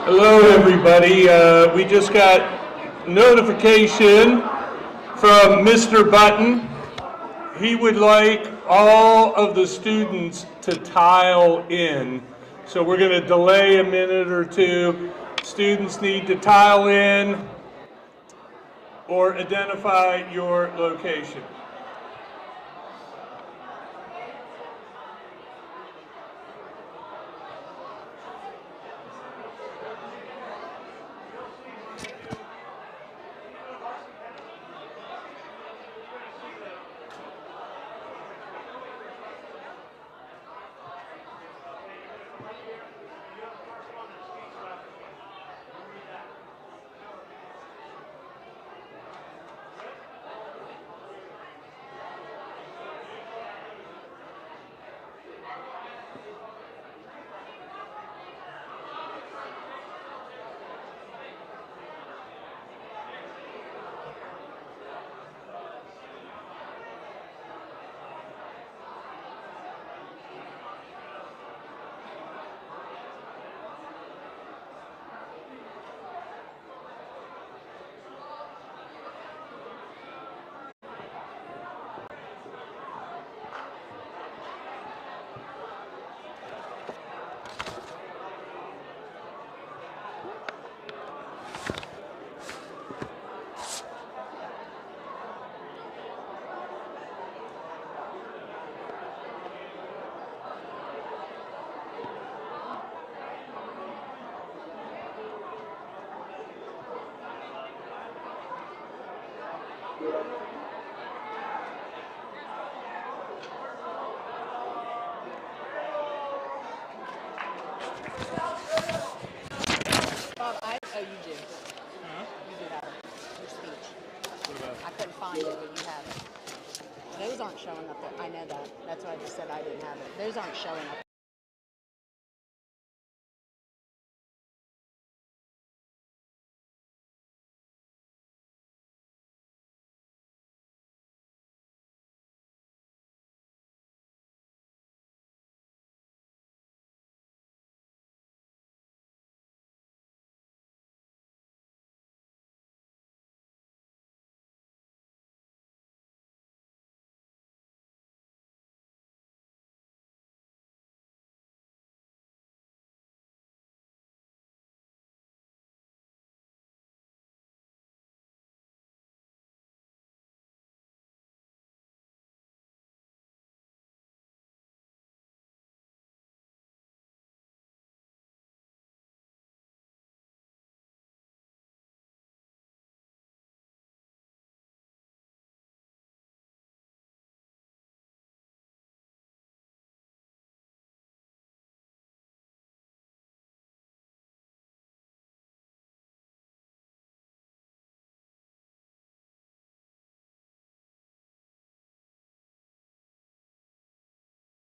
Hello, everybody. We just got notification from Mr. Button. He would like all of the students to tile in. So we're going to delay a minute or two. Students need to tile in or identify your location. Oh, you do. You did have your speech. I couldn't find it, but you have it. Those aren't showing up there. I know that. That's why I just said I didn't have it. Those aren't showing up.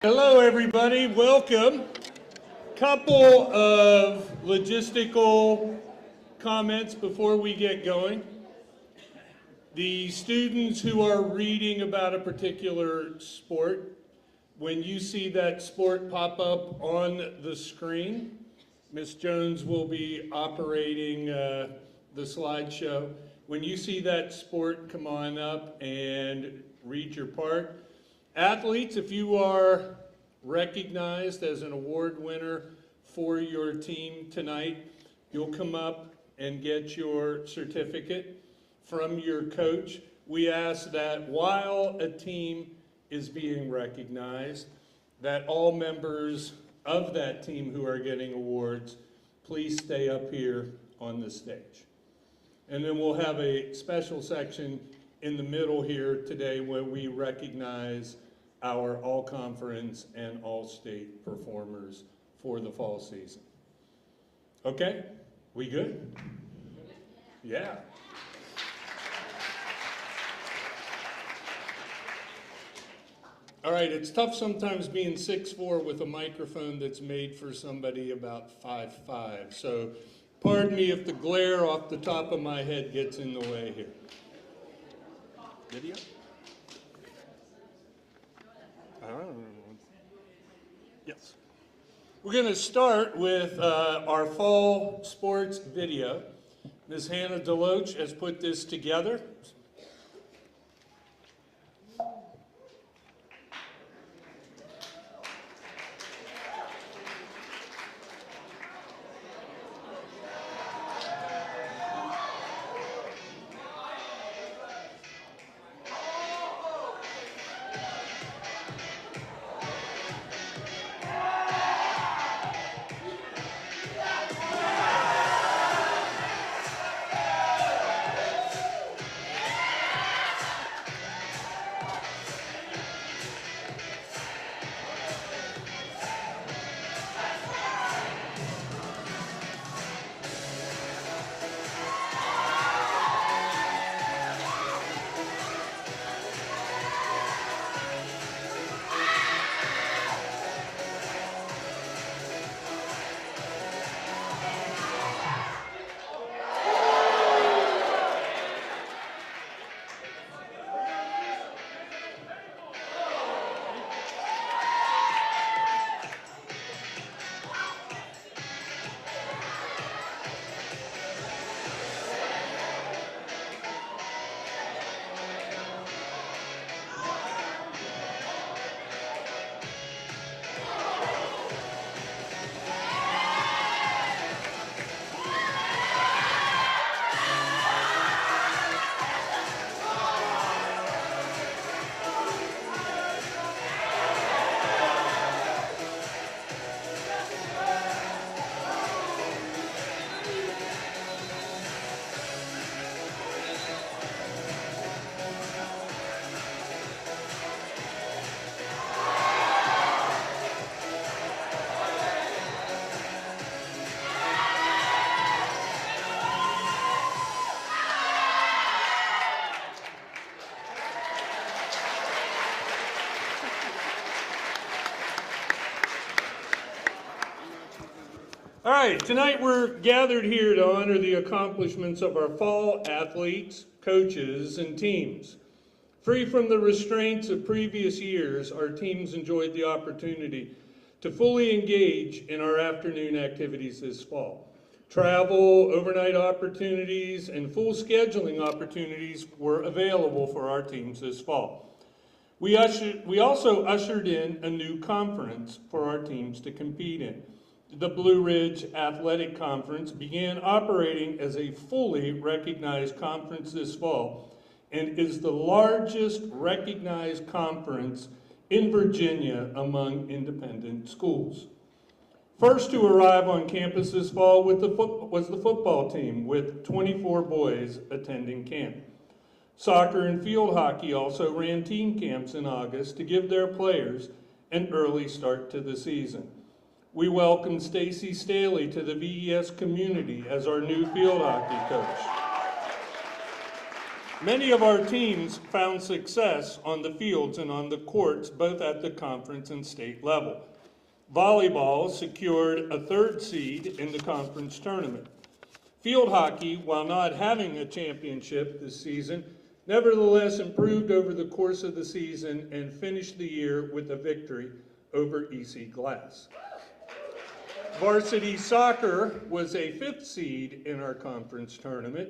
Hello, everybody. Welcome. Couple of logistical comments before we get going. The students who are reading about a particular sport, when you see that sport pop up on the screen, Ms. Jones will be operating the slideshow. When you see that sport come on up and read your part, athletes, if you are recognized as an award winner for your team tonight, you'll come up and get your certificate from your coach. We ask that while a team is being recognized, that all members of that team who are getting awards, please stay up here on the stage. And then we'll have a special section in the middle here today where we recognize our all-conference and all-state performers for the fall season. Okay, we good? Yeah. All right, it's tough sometimes being 6'4" with a microphone that's made for somebody about 5'5". So pardon me if the glare off the top of my head gets in the way here. Video? Yes. We're going to start with our fall sports video. Ms. Hannah Deloach has put this together. All right, tonight we're gathered here to honor the accomplishments of our fall athletes, coaches, and teams. Free from the restraints of previous years, our teams enjoyed the opportunity to fully engage in our afternoon activities this fall. Travel, overnight opportunities, and full scheduling opportunities were available for our teams this fall. We also ushered in a new conference for our teams to compete in. The Blue Ridge Athletic Conference began operating as a fully recognized conference this fall and is the largest recognized conference in Virginia among independent schools. First to arrive on campus this fall was the football team with 24 boys attending camp. Soccer and field hockey also ran team camps in August to give their players an early start to the season. We welcome Stacy Staley to the VES community as our new field hockey coach. Many of our teams found success on the fields and on the courts, both at the conference and state level. Volleyball secured a third seed in the conference tournament. Field hockey, while not having a championship this season, nevertheless improved over the course of the season and finished the year with a victory over EC Glass. Varsity soccer was a fifth seed in our conference tournament,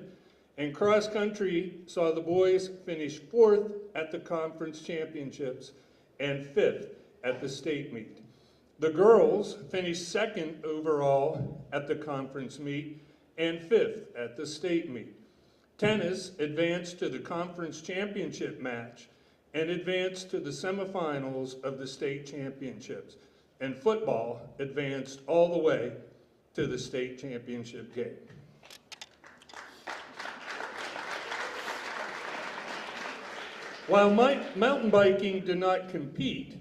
and cross country saw the boys finish fourth at the conference championships and fifth at the state meet. The girls finished second overall at the conference meet and fifth at the state meet. Tennis advanced to the conference championship match and advanced to the semifinals of the state championships. And football advanced all the way to the state championship game. While mountain biking did not compete,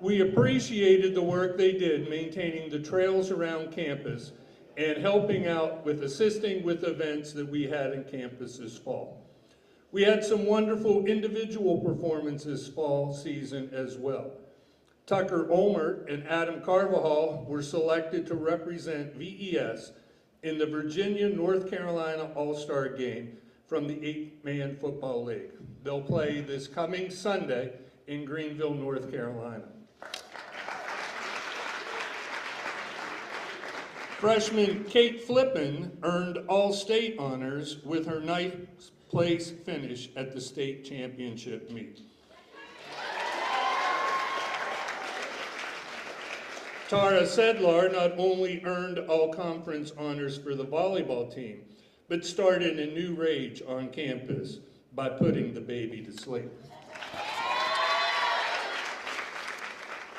we appreciated the work they did maintaining the trails around campus and helping out with assisting with events that we had in campus this fall. We had some wonderful individual performances fall season as well. Tucker Olmert and Adam Carvajal were selected to represent VES in the Virginia-North Carolina All-Star Game from the 8-Man Football League. They'll play this coming Sunday in Greenville, North Carolina. Freshman Kate Flippin earned All-State honors with her ninth place finish at the state championship meet. Tara Sedlar not only earned all-conference honors for the volleyball team, but started a new rage on campus by putting the baby to sleep.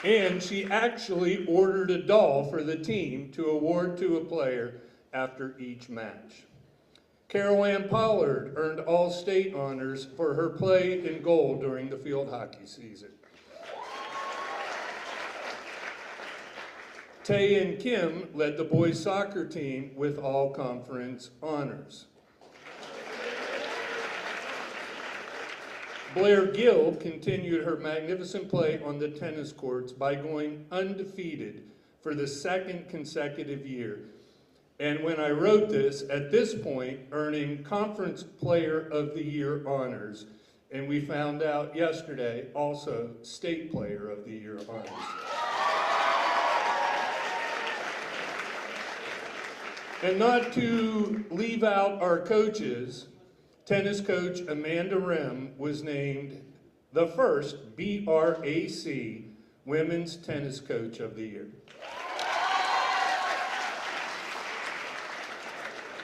And she actually ordered a doll for the team to award to a player after each match. Carol Ann Pollard earned all-state honors for her play in goal during the field hockey season. Tay and Kim led the boys soccer team with all-conference honors. Blair Gill continued her magnificent play on the tennis courts by going undefeated for the second consecutive year. And when I wrote this, at this point, earning Conference Player of the Year honors. And we found out yesterday, also State Player of the Year honors. And not to leave out our coaches, tennis coach Amanda Rem was named the first BRAC Women's Tennis Coach of the Year.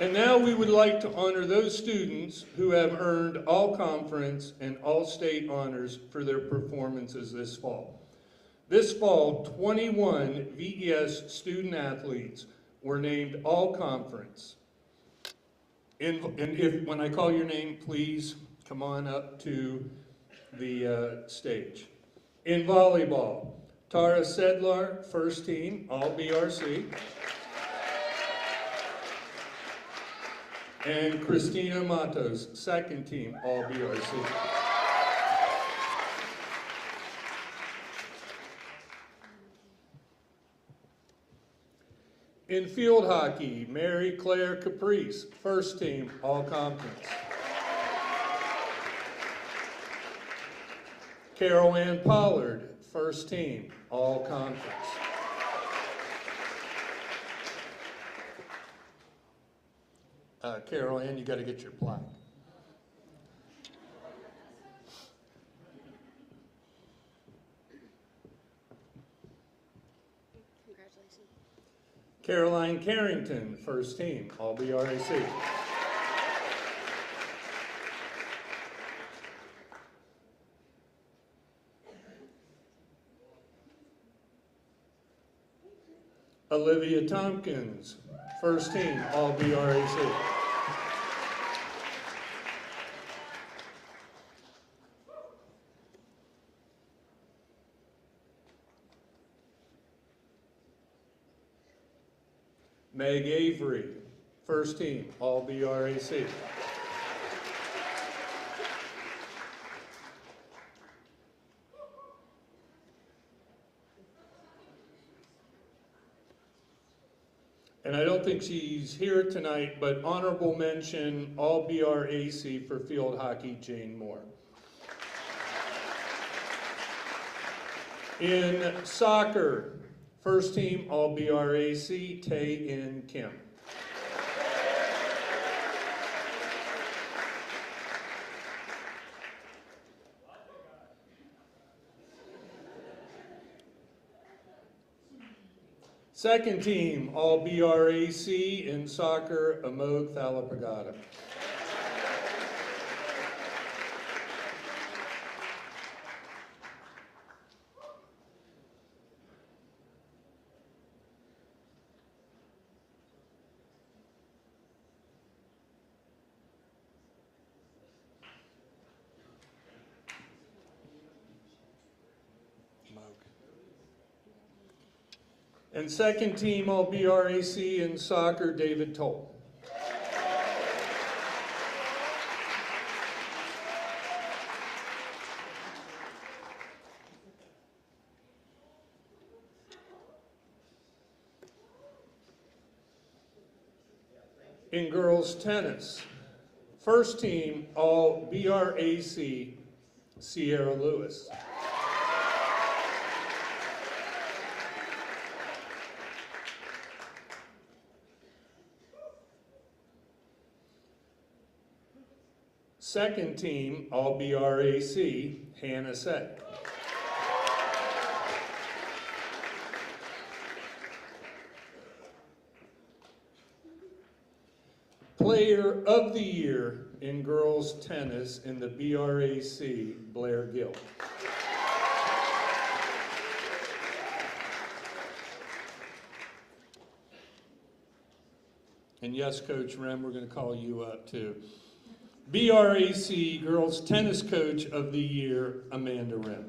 And now we would like to honor those students who have earned all conference and all state honors for their performances this fall. This fall, 21 VES student athletes were named all conference. And if, when I call your name, please come on up to the stage. In volleyball, Tara Sedlar, first team, all BRC. And Christina Matos, second team, all BRC. In field hockey, Mary Claire Caprice, first team, all conference. Carol Ann Pollard, first team, all conference. Carol Ann, you got to get your plaque. Congratulations. Caroline Carrington, first team, all BRAC. Olivia Tompkins, first team, all BRAC. Meg Avery, first team, all BRAC. And I don't think she's here tonight, but honorable mention, all BRAC for field hockey, Jane Moore. In soccer, first team, all BRAC, Tay and Kim. Second team, all BRAC in soccer, Amog Thalapagada. And second team, all BRAC in soccer, David Toll. In girls tennis, first team, all BRAC, Sierra Lewis. Second team, all BRAC, Hannah Say. Player of the Year in girls tennis in the BRAC, Blair Gill. And yes, Coach Rem, we're going to call you up too. BRAC Girls Tennis Coach of the Year, Amanda Rem.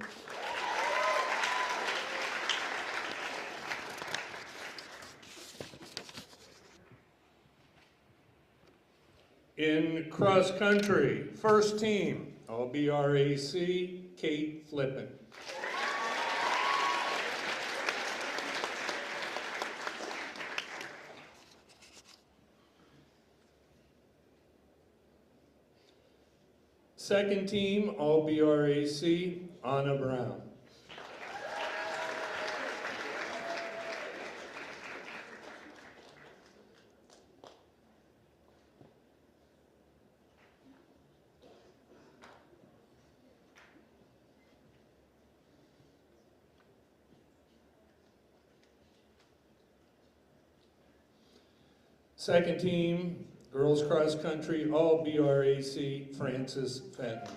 In cross country, first team, all BRAC, Kate Flippin. Second team, all BRAC, Anna Brown. Second team, girls cross country, all BRAC, Frances Fenton.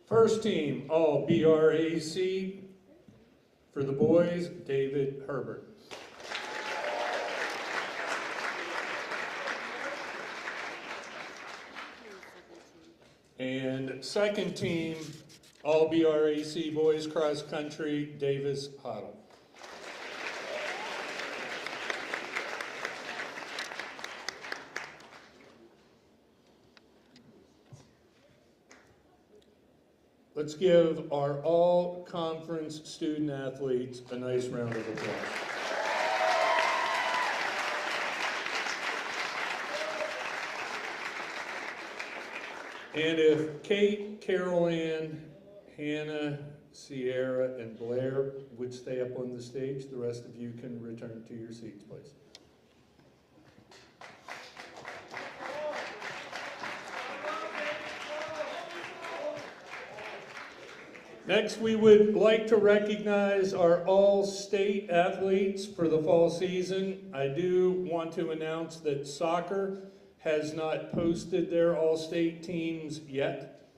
First team, all BRAC, for the boys, David Herbert. And second team, all BRAC boys cross country, Davis Hoddle. Let's give our all-conference student athletes a nice round of applause. And if Kate, Carol Ann, Hannah, Sierra, and Blair would stay up on the stage, the rest of you can return to your seats, please. Next, we would like to recognize our all-state athletes for the fall season. I do want to announce that soccer has not posted their all-state teams yet.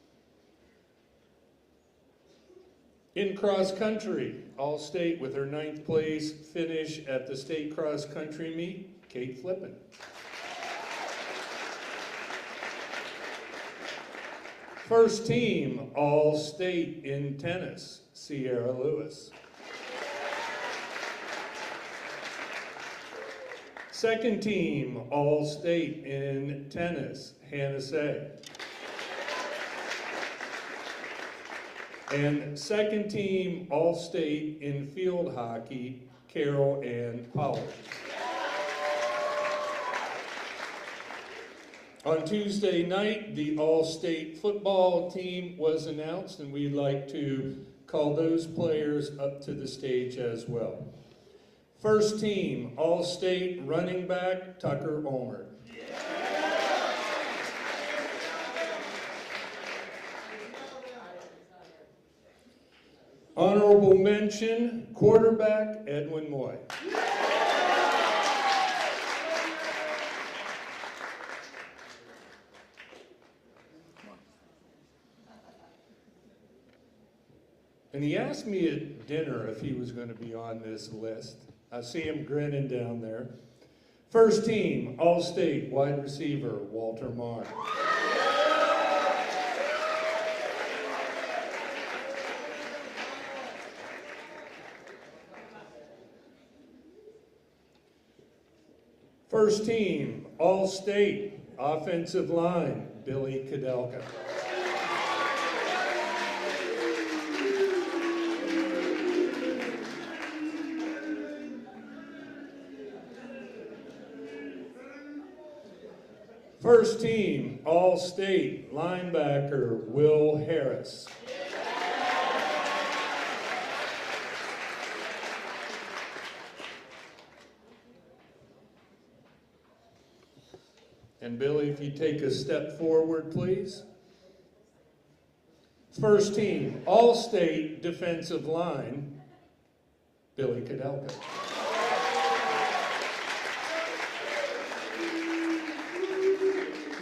In cross country, all-state with her 9th place finish at the state cross country meet, Kate Flippin. First team, all-state in tennis, Sierra Lewis. Second team, all-state in tennis, Hannah Say. And second team, all-state in field hockey, Carol Ann Pollard. On Tuesday night, the all-state football team was announced, and we'd like to call those players up to the stage as well. First team, all-state running back, Tucker Ulmer. Honorable mention, quarterback, Edwin Moy. And he asked me at dinner if he was going to be on this list. I see him grinning down there. First team, all-state wide receiver, Walter Marr. First team, all-state offensive line, Billy Kudelka. First team, all-state linebacker, Will Harris. And Billy, if you take a step forward, please. First team, All-State defensive line, Billy Kudelka.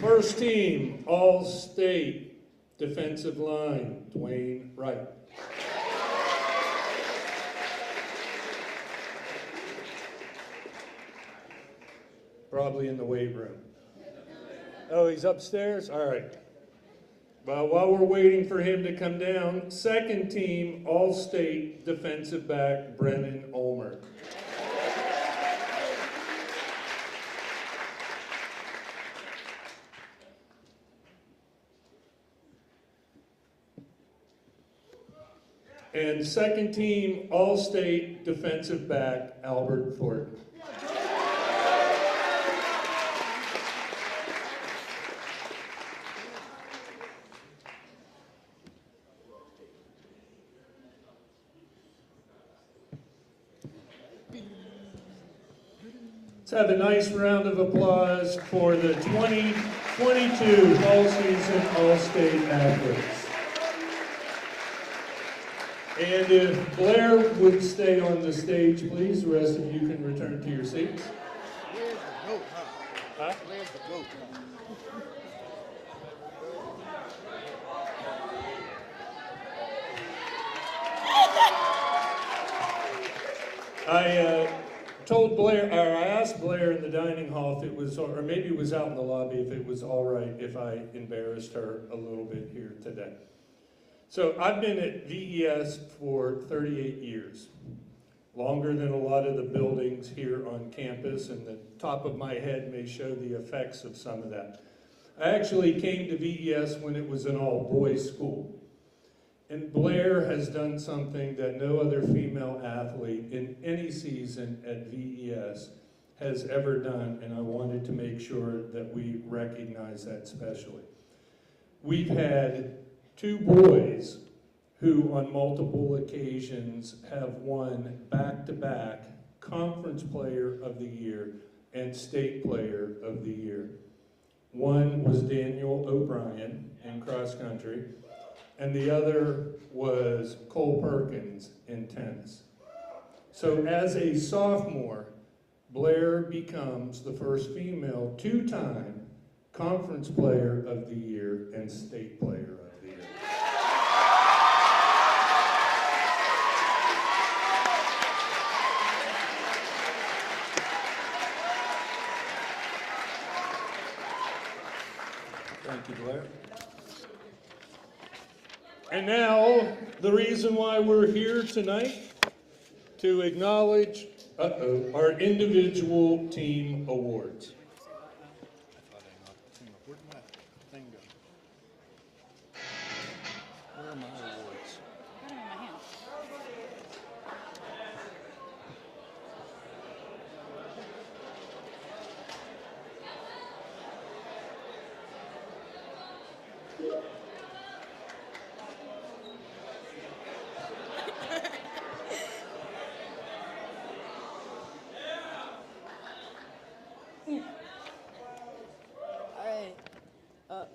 First team, All-State defensive line, Dwayne Wright. Probably in the weight room. Oh, he's upstairs? All right. Well, while we're waiting for him to come down, second team, All-State defensive back, Brennan Ulmer. And second team, All-State defensive back, Albert Thornton. Let's have a nice round of applause for the 2022 fall season All-State athletes. And if Blair would stay on the stage, please, the rest of you can return to your seats. Where's the goat, huh? Where's the goat, huh? I told Blair, or I asked Blair in the dining hall if it was, or maybe it was out in the lobby, if it was all right if I embarrassed her a little bit here today. So I've been at VES for 38 years, longer than a lot of the buildings here on campus, and the top of my head may show the effects of some of that. I actually came to VES when it was an all-boys school. And Blair has done something that no other female athlete in any season at VES has ever done, and I wanted to make sure that we recognize that specially. We've had two boys who on multiple occasions have won back-to-back Conference Player of the Year and State Player of the Year. One was Daniel O'Brien in cross country, and the other was Cole Perkins in tennis. So as a sophomore, Blair becomes the first female two-time Conference Player of the Year and State Player of the Year. Thank you, Blair. And now, the reason why we're here tonight, to acknowledge our individual team awards. Where'd my thing go? Where are my awards? I got them in my hand.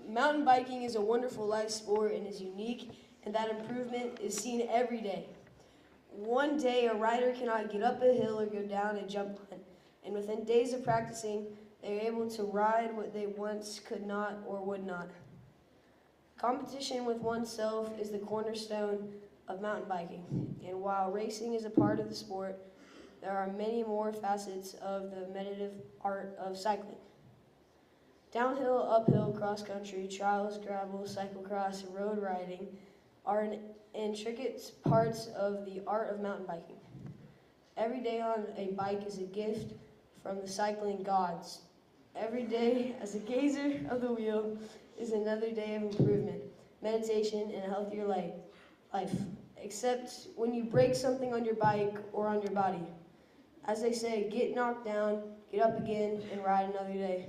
Mountain biking is a wonderful life sport and is unique, and that improvement is seen every day. One day, a rider cannot get up a hill or go down a jump line, and within days of practicing, they are able to ride what they once could not or would not. Competition with oneself is the cornerstone of mountain biking, and while racing is a part of the sport, there are many more facets of the meditative art of cycling. Downhill, uphill, cross-country, trials, gravel, cyclocross, and road riding are intricate parts of the art of mountain biking. Every day on a bike is a gift from the cycling gods. Every day as a gazer of the wheel is another day of improvement, meditation, and a healthier life. Except when you break something on your bike or on your body. As they say, get knocked down, get up again, and ride another day.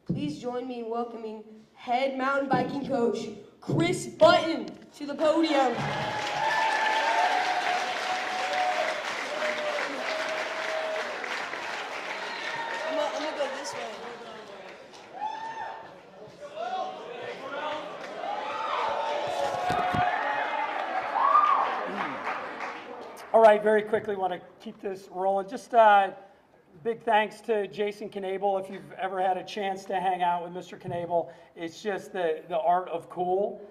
Please join me in welcoming head mountain biking coach, Chris Button, to the podium. I'm gonna go this way. All right, very quickly, want to keep this rolling. Just big thanks to Jason Knable. If you've ever had a chance to hang out with Mr. Knable, it's just the art of cool.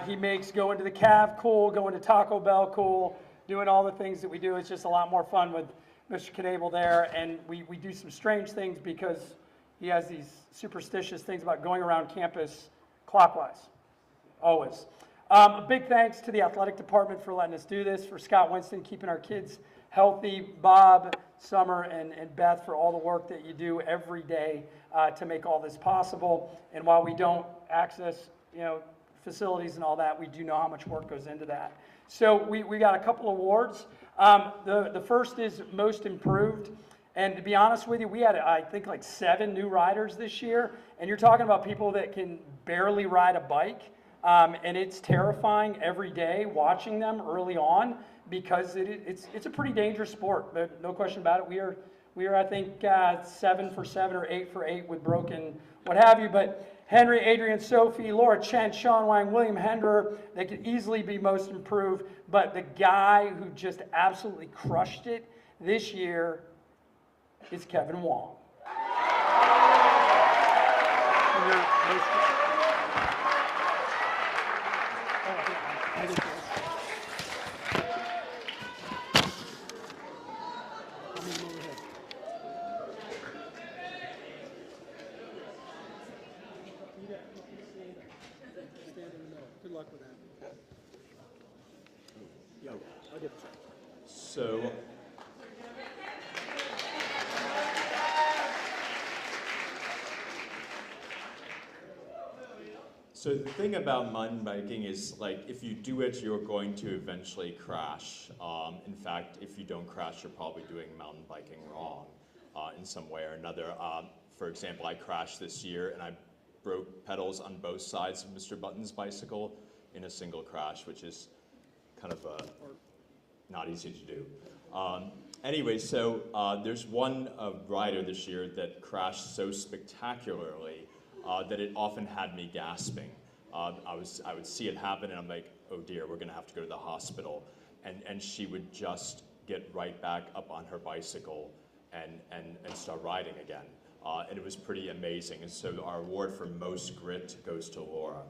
He makes going to the Cav cool, going to Taco Bell cool, doing all the things that we do. It's just a lot more fun with Mr. Knable there. And we do some strange things because he has these superstitious things about going around campus clockwise, always. A big thanks to the athletic department for letting us do this, for Scott Winston keeping our kids healthy, Bob, Summer, and Beth for all the work that you do every day to make all this possible. And while we don't access, facilities and all that, we do know how much work goes into that. So we got a couple awards. The first is Most Improved. And to be honest with you, we had, I think, like 7 new riders this year. And you're talking about people that can barely ride a bike. And it's terrifying every day watching them early on because it's a pretty dangerous sport. No question about it. We are I think 7 for 7 or 8 for 8 with broken what have you. But Henry, Adrian, Sophie, Laura Chen, Sean Wang, William Hendrer, they could easily be Most Improved. But the guy who just absolutely crushed it this year is Kevin Wong. Good luck with that. So the thing about mountain biking is, like, if you do it, you're going to eventually crash. In fact, if you don't crash, you're probably doing mountain biking wrong in some way or another. For example, I crashed this year and I broke pedals on both sides of Mr. Button's bicycle in a single crash, which is kind of not easy to do. Anyway, so there's one rider this year that crashed so spectacularly that it often had me gasping. I would see it happen and I'm like, oh dear, we're gonna have to go to the hospital. And she would just get right back up on her bicycle and start riding again. And it was pretty amazing. And so our award for most grit goes to Laura.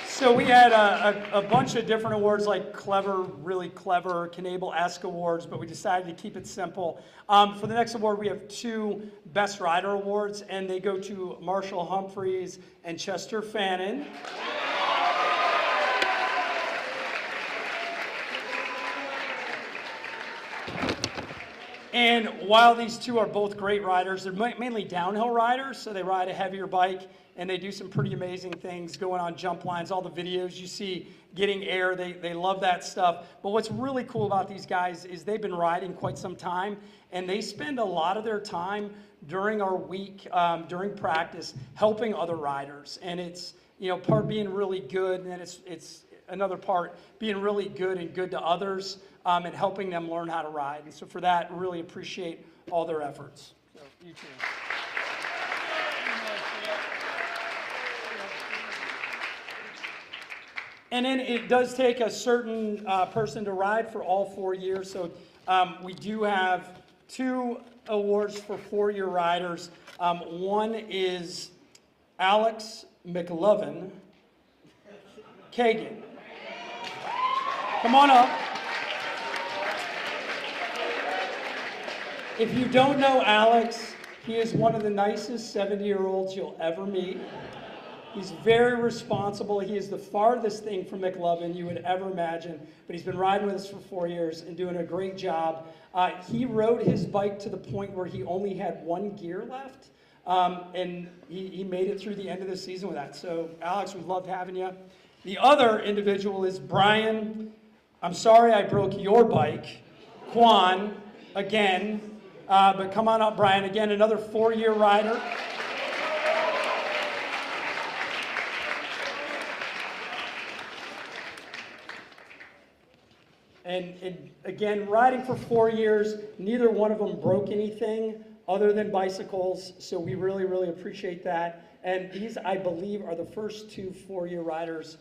So we had a bunch of different awards like Clever, Really Clever, Knable-esque awards, but we decided to keep it simple. For the next award, we have 2 Best Rider awards, and they go to Marshall Humphreys and Chester Fannin. And while these 2 are both great riders, they're mainly downhill riders, so they ride a heavier bike, and they do some pretty amazing things going on jump lines. All the videos you see getting air, they love that stuff. But what's really cool about these guys is they've been riding quite some time, and they spend a lot of their time during our week, during practice, helping other riders. And it's, part being really good, and then it's another part being really good and good to others, and helping them learn how to ride. And so for that, really appreciate all their efforts. So, you too. And then it does take a certain person to ride for all 4 years. So we do have 2 awards for 4-year riders. One is Alex McLovin Kagan. Come on up. If you don't know Alex, he is one of the nicest 70-year-olds you'll ever meet. He's very responsible. He is the farthest thing from McLovin you would ever imagine, but he's been riding with us for 4 years and doing a great job. He rode his bike to the point where he only had 1 gear left, and he made it through the end of the season with that. So, Alex, we've loved having you. The other individual is Brian. I'm sorry I broke your bike, Quan, again, but come on up, Brian. Again, another 4-year rider. And again, riding for 4 years, neither one of them broke anything other than bicycles, so we really, really appreciate that. And these, I believe, are the first 2 4-year riders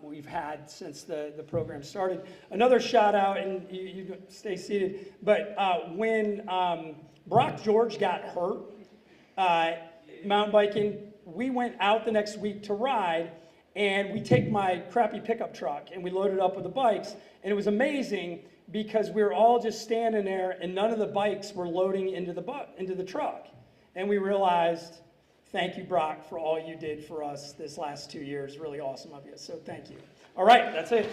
we've had since the program started. Another shout out, and you stay seated, but when Brock George got hurt mountain biking, we went out the next week to ride, and we take my crappy pickup truck and we loaded up with the bikes, and it was amazing because we were all just standing there and none of the bikes were loading into the truck. And we realized, thank you, Brock, for all you did for us this last 2 years. Really awesome of you, so thank you. All right, that's it.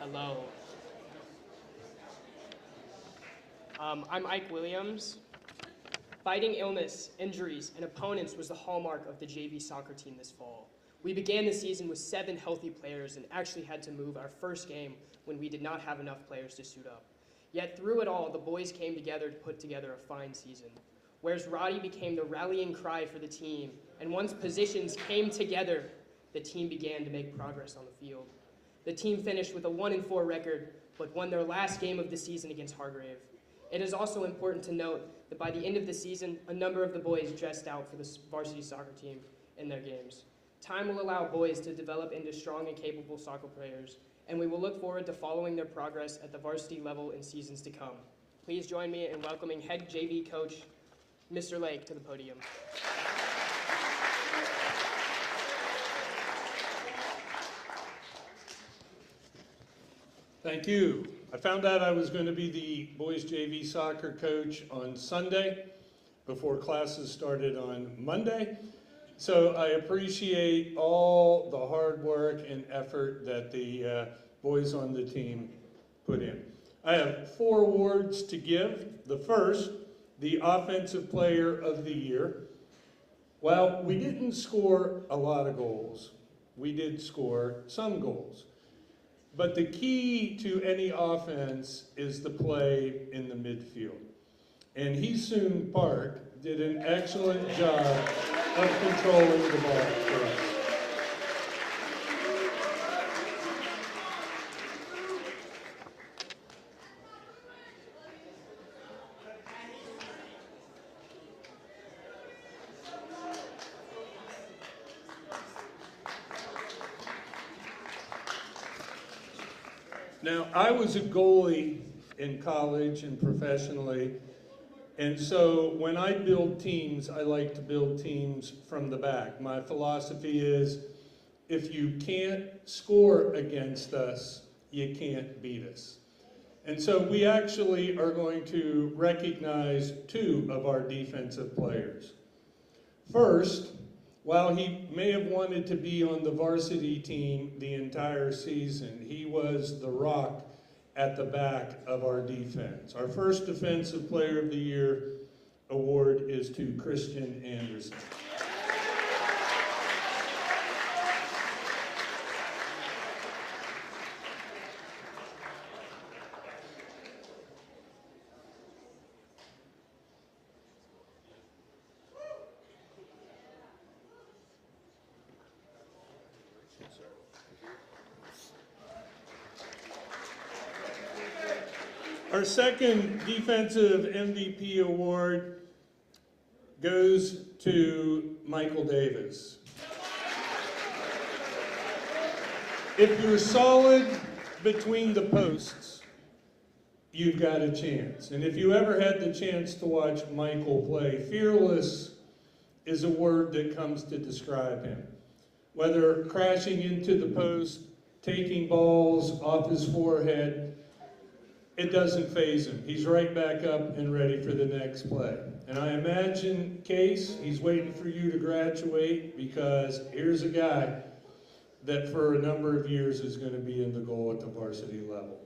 Hello. I'm Ike Williams. Fighting illness, injuries, and opponents was the hallmark of the JV soccer team this fall. We began the season with 7 healthy players and actually had to move our first game when we did not have enough players to suit up. Yet through it all, the boys came together to put together a fine season. Whereas Roddy became the rallying cry for the team, and once positions came together, the team began to make progress on the field. The team finished with a 1-4 record, but won their last game of the season against Hargrave. It is also important to note that by the end of the season, a number of the boys dressed out for the varsity soccer team in their games. Time will allow boys to develop into strong and capable soccer players, and we will look forward to following their progress at the varsity level in seasons to come. Please join me in welcoming head JV coach, Mr. Lake, to the podium. Thank you. I found out I was going to be the boys JV soccer coach on Sunday before classes started on Monday. So I appreciate all the hard work and effort that the boys on the team put in. I have 4 awards to give. The first, the Offensive Player of the Year. While we didn't score a lot of goals, we did score some goals. But the key to any offense is the play in the midfield. And Hee-Soon Park did an excellent job of controlling the ball for us. Now, I was a goalie in college and professionally, and so when I build teams, I like to build teams from the back. My philosophy is, if you can't score against us, you can't beat us. And so we actually are going to recognize 2 of our defensive players. First, while he may have wanted to be on the varsity team the entire season, he was the rock at the back of our defense. Our first Defensive Player of the Year award is to Christian Anderson. Our second defensive MVP award goes to Michael Davis. If you're solid between the posts, you've got a chance. And if you ever had the chance to watch Michael play, fearless is a word that comes to describe him. Whether crashing into the post taking balls off his forehead, it doesn't faze him. He's right back up and ready for the next play. And I imagine, Case, he's waiting for you to graduate, because here's a guy that for a number of years is going to be in the goal at the varsity level.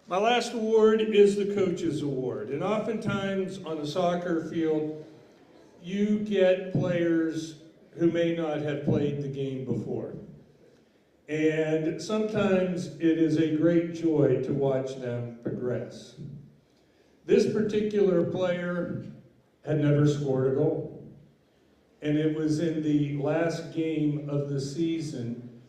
My last award is the Coaches Award. And oftentimes on a soccer field, you get players who may not have played the game before. And sometimes it is a great joy to watch them progress. This particular player had never scored a goal. And it was in the last game of the season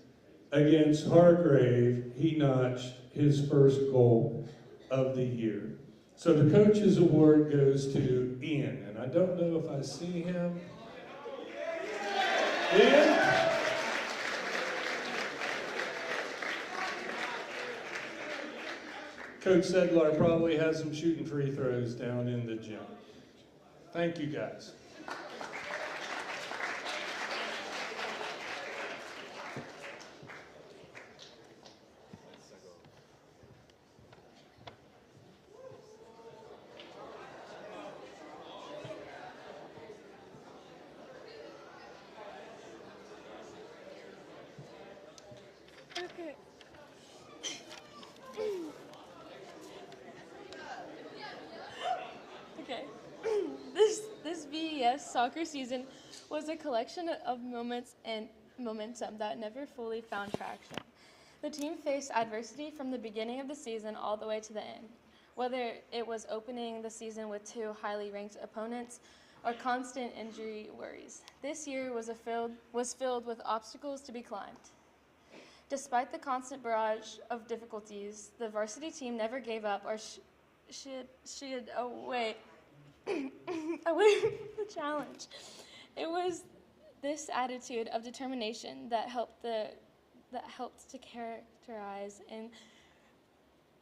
against Hargrave, he notched his first goal of the year. So the Coaches Award goes to Ian, and I don't know if I see him. Ian? Coach Sedlar probably has him shooting free throws down in the gym. Thank you, guys. Okay. Okay. This VES soccer season was a collection of moments and momentum that never fully found traction. The team faced adversity from the beginning of the season all the way to the end, whether it was opening the season with two highly ranked opponents or constant injury worries. This year was filled with obstacles to be climbed. Despite the constant barrage of difficulties, the varsity team never gave up or shied away the challenge. It was this attitude of determination that helped to characterize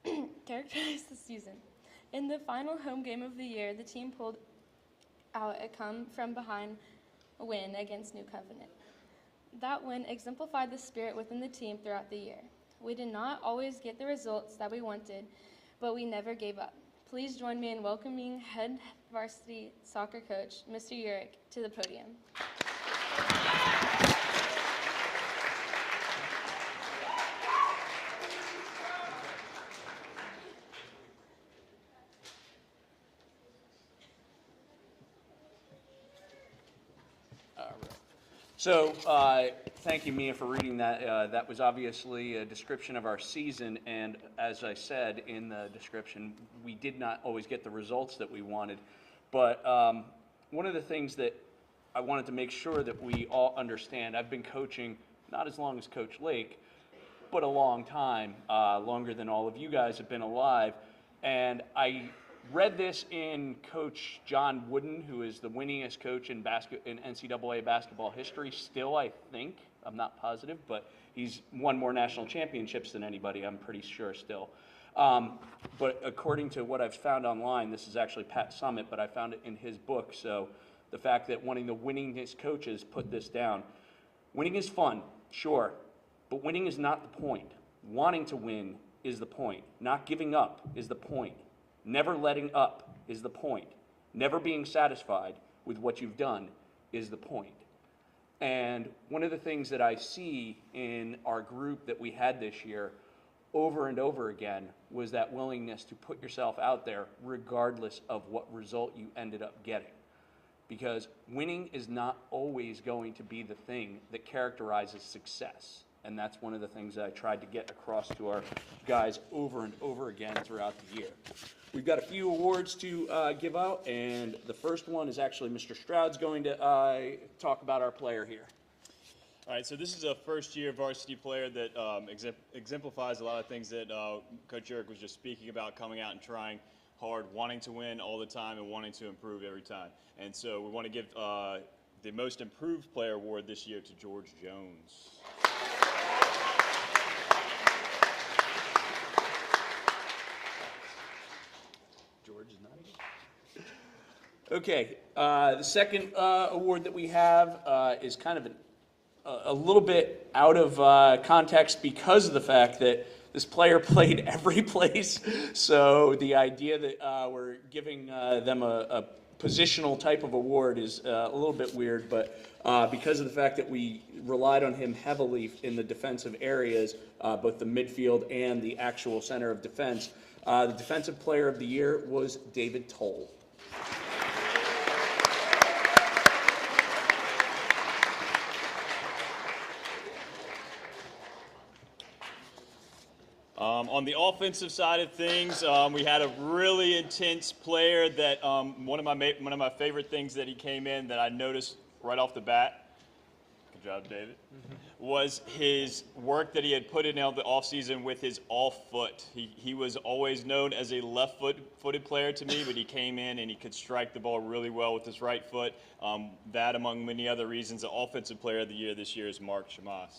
the season. In the final home game of the year, the team pulled out a come-from-behind win against New Covenant. That win exemplified the spirit within the team throughout the year. We did not always get the results that we wanted, but we never gave up. Please join me in welcoming head varsity soccer coach, Mr. Urich, to the podium. So, thank you, Mia, for reading that. That was obviously a description of our season, and as I said in the description, we did not always get the results that we wanted. But one of the things that I wanted to make sure that we all understand, I've been coaching not as long as Coach Lake, but a long time, longer than all of you guys have been alive, and I read this in Coach John Wooden, who is the winningest coach in NCAA basketball history still, I think. I'm not positive, but he's won more national championships than anybody, I'm pretty sure still. But according to what I've found online, this is actually Pat Summitt, but I found it in his book, so the fact that one of the winningest coaches put this down. Winning is fun, sure, but winning is not the point. Wanting to win is the point. Not giving up is the point. Never letting up is the point. Never being satisfied with what you've done is the point. And one of the things that I see in our group that we had this year over and over again was that willingness to put yourself out there regardless of what result you ended up getting. Because winning is not always going to be the thing that characterizes success. And that's one of the things that I tried to get across to our guys over and over again throughout the year. We've got a few awards to give out, and the first one is actually Mr. Stroud's going to talk about our player here. All right, so this is a first-year varsity player that exemplifies a lot of things that Coach Urich was just speaking about, coming out and trying hard, wanting to win all the time and wanting to improve every time. And so we want to give the Most Improved Player Award this year to George Jones. Okay, the second award that we have is kind of a little bit out of context because of the fact that this player played every place. So the idea that we're giving them a positional type of award is a little bit weird, but because of the fact that we relied on him heavily in the defensive areas, both the midfield and the actual center of defense, the Defensive Player of the Year was David Toll. On the offensive side of things, we had a really intense player that one of my favorite things that he came in that I noticed right off the bat. Good job, David. Was his work that he had put in the offseason with his off foot. He was always known as a left-footed player to me, but he came in and he could strike the ball really well with his right foot. That, among many other reasons, the Offensive Player of the Year this year is Mark Shamas.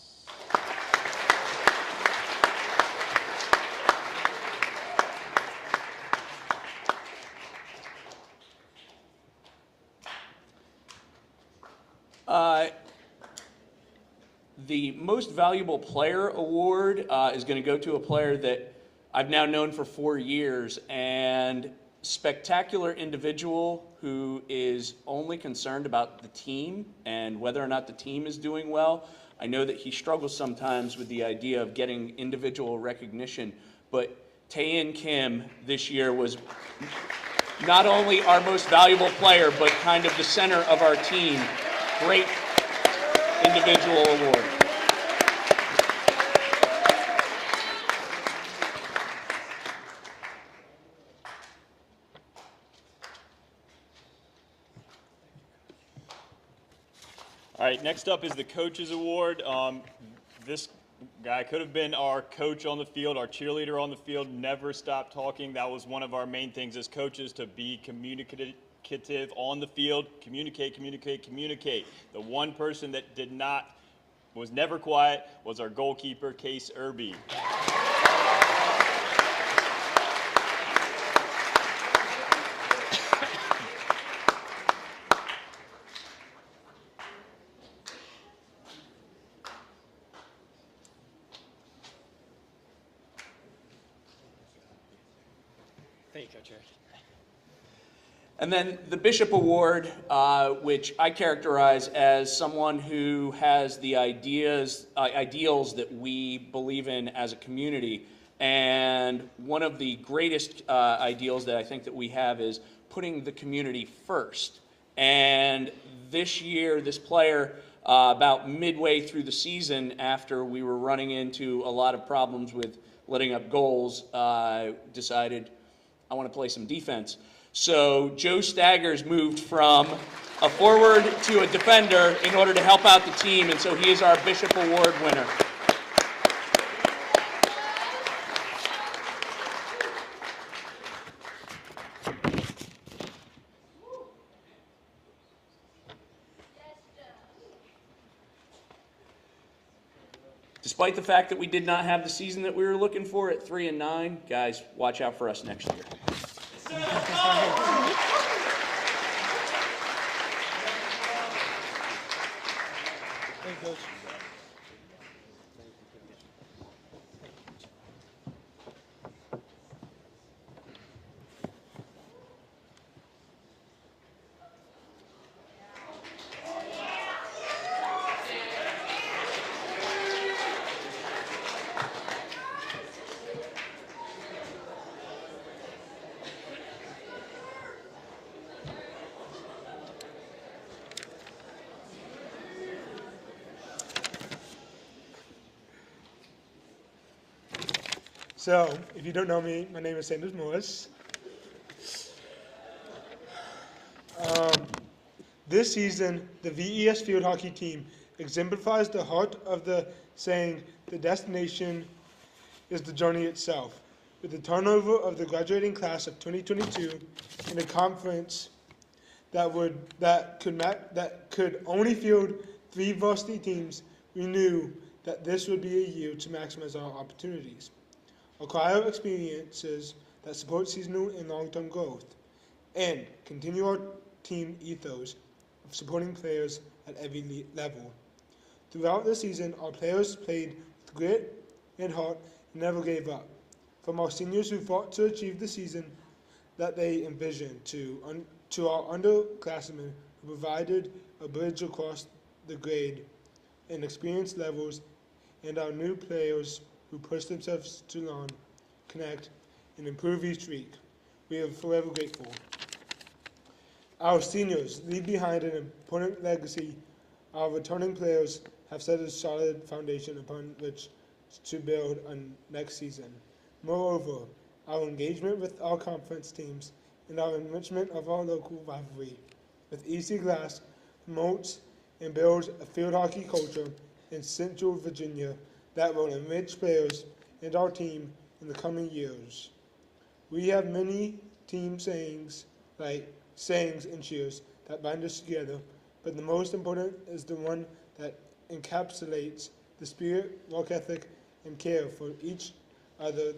The Most Valuable Player Award is going to go to a player that I've now known for 4 years, and spectacular individual who is only concerned about the team and whether or not the team is doing well. I know that he struggles sometimes with the idea of getting individual recognition, but Taein Kim this year was not only our most valuable player, but kind of the center of our team. Great individual award. All right, next up is the Coaches Award. This guy could have been our coach on the field, our cheerleader on the field, never stopped talking. That was one of our main things as coaches, to be communicative on the field. Communicate. The one person that was never quiet was our goalkeeper, Case Irby. Thank you, Coach Eric. And then the Bishop Award, which I characterize as someone who has the ideals that we believe in as a community. And one of the greatest ideals that I think that we have is putting the community first. And this year, this player, about midway through the season, after we were running into a lot of problems with letting up goals, decided I want to play some defense. So Joe Staggers moved from a forward to a defender in order to help out the team, and so he is our Bishop Award winner. Despite the fact that we did not have the season that we were looking for at 3-9, guys, watch out for us next year. Thank you, Coach. So, if you don't know me, my name is Sanders Morris. This season, the VES field hockey team exemplifies the heart of the saying, the destination is the journey itself. With the turnover of the graduating class of 2022 in a conference that could only field 3 varsity teams, we knew that this would be a year to maximize our opportunities. Acquire experiences that support seasonal and long-term growth, and continue our team ethos of supporting players at every level. Throughout the season, our players played with grit and heart and never gave up. From our seniors who fought to achieve the season that they envisioned to our underclassmen who provided a bridge across the grade and experience levels, and our new players who pushed themselves to learn, connect, and improve each week. We are forever grateful. Our seniors leave behind an important legacy. Our returning players have set a solid foundation upon which to build on next season. Moreover, our engagement with our conference teams and our enrichment of our local rivalry with EC Glass promotes and builds a field hockey culture in Central Virginia that will enrich players and our team in the coming years. We have many team sayings and cheers that bind us together, but the most important is the one that encapsulates the spirit, work ethic, and care for each other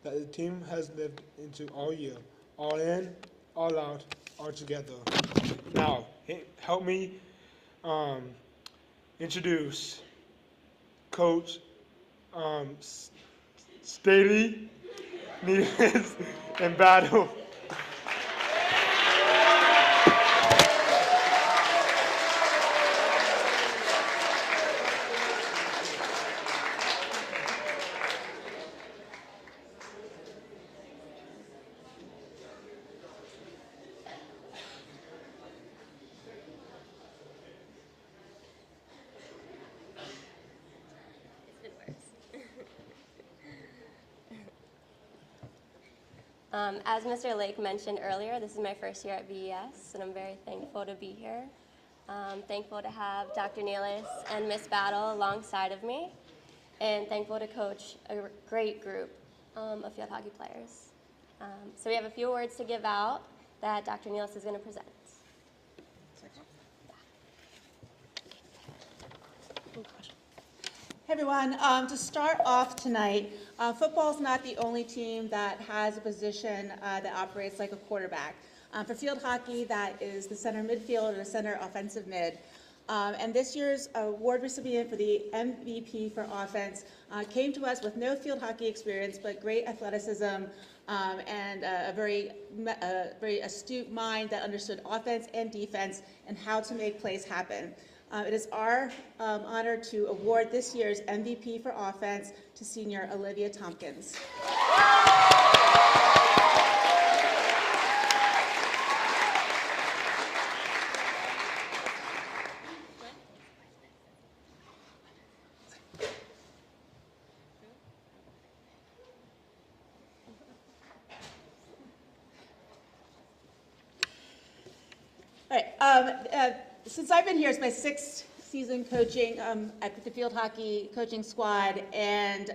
that the team has lived into all year. All in, all out, all together. Now, help me introduce Coach Staley, Neves, and Battle. As Mr. Lake mentioned earlier, this is my first year at VES, and I'm very thankful to be here. Thankful to have Dr. Nealis and Miss Battle alongside of me, and thankful to coach a great group of field hockey players. So we have a few words to give out that Dr. Nealis is going to present. Hey everyone, to start off tonight, football is not the only team that has a position that operates like a quarterback. For field hockey, that is the center midfield or the center offensive mid. And this year's award recipient for the MVP for offense came to us with no field hockey experience, but great athleticism and a very astute mind that understood offense and defense and how to make plays happen. It is our honor to award this year's MVP for offense to senior Olivia Tompkins. All right. Since I've been here, it's my 6th season coaching at the field hockey coaching squad, and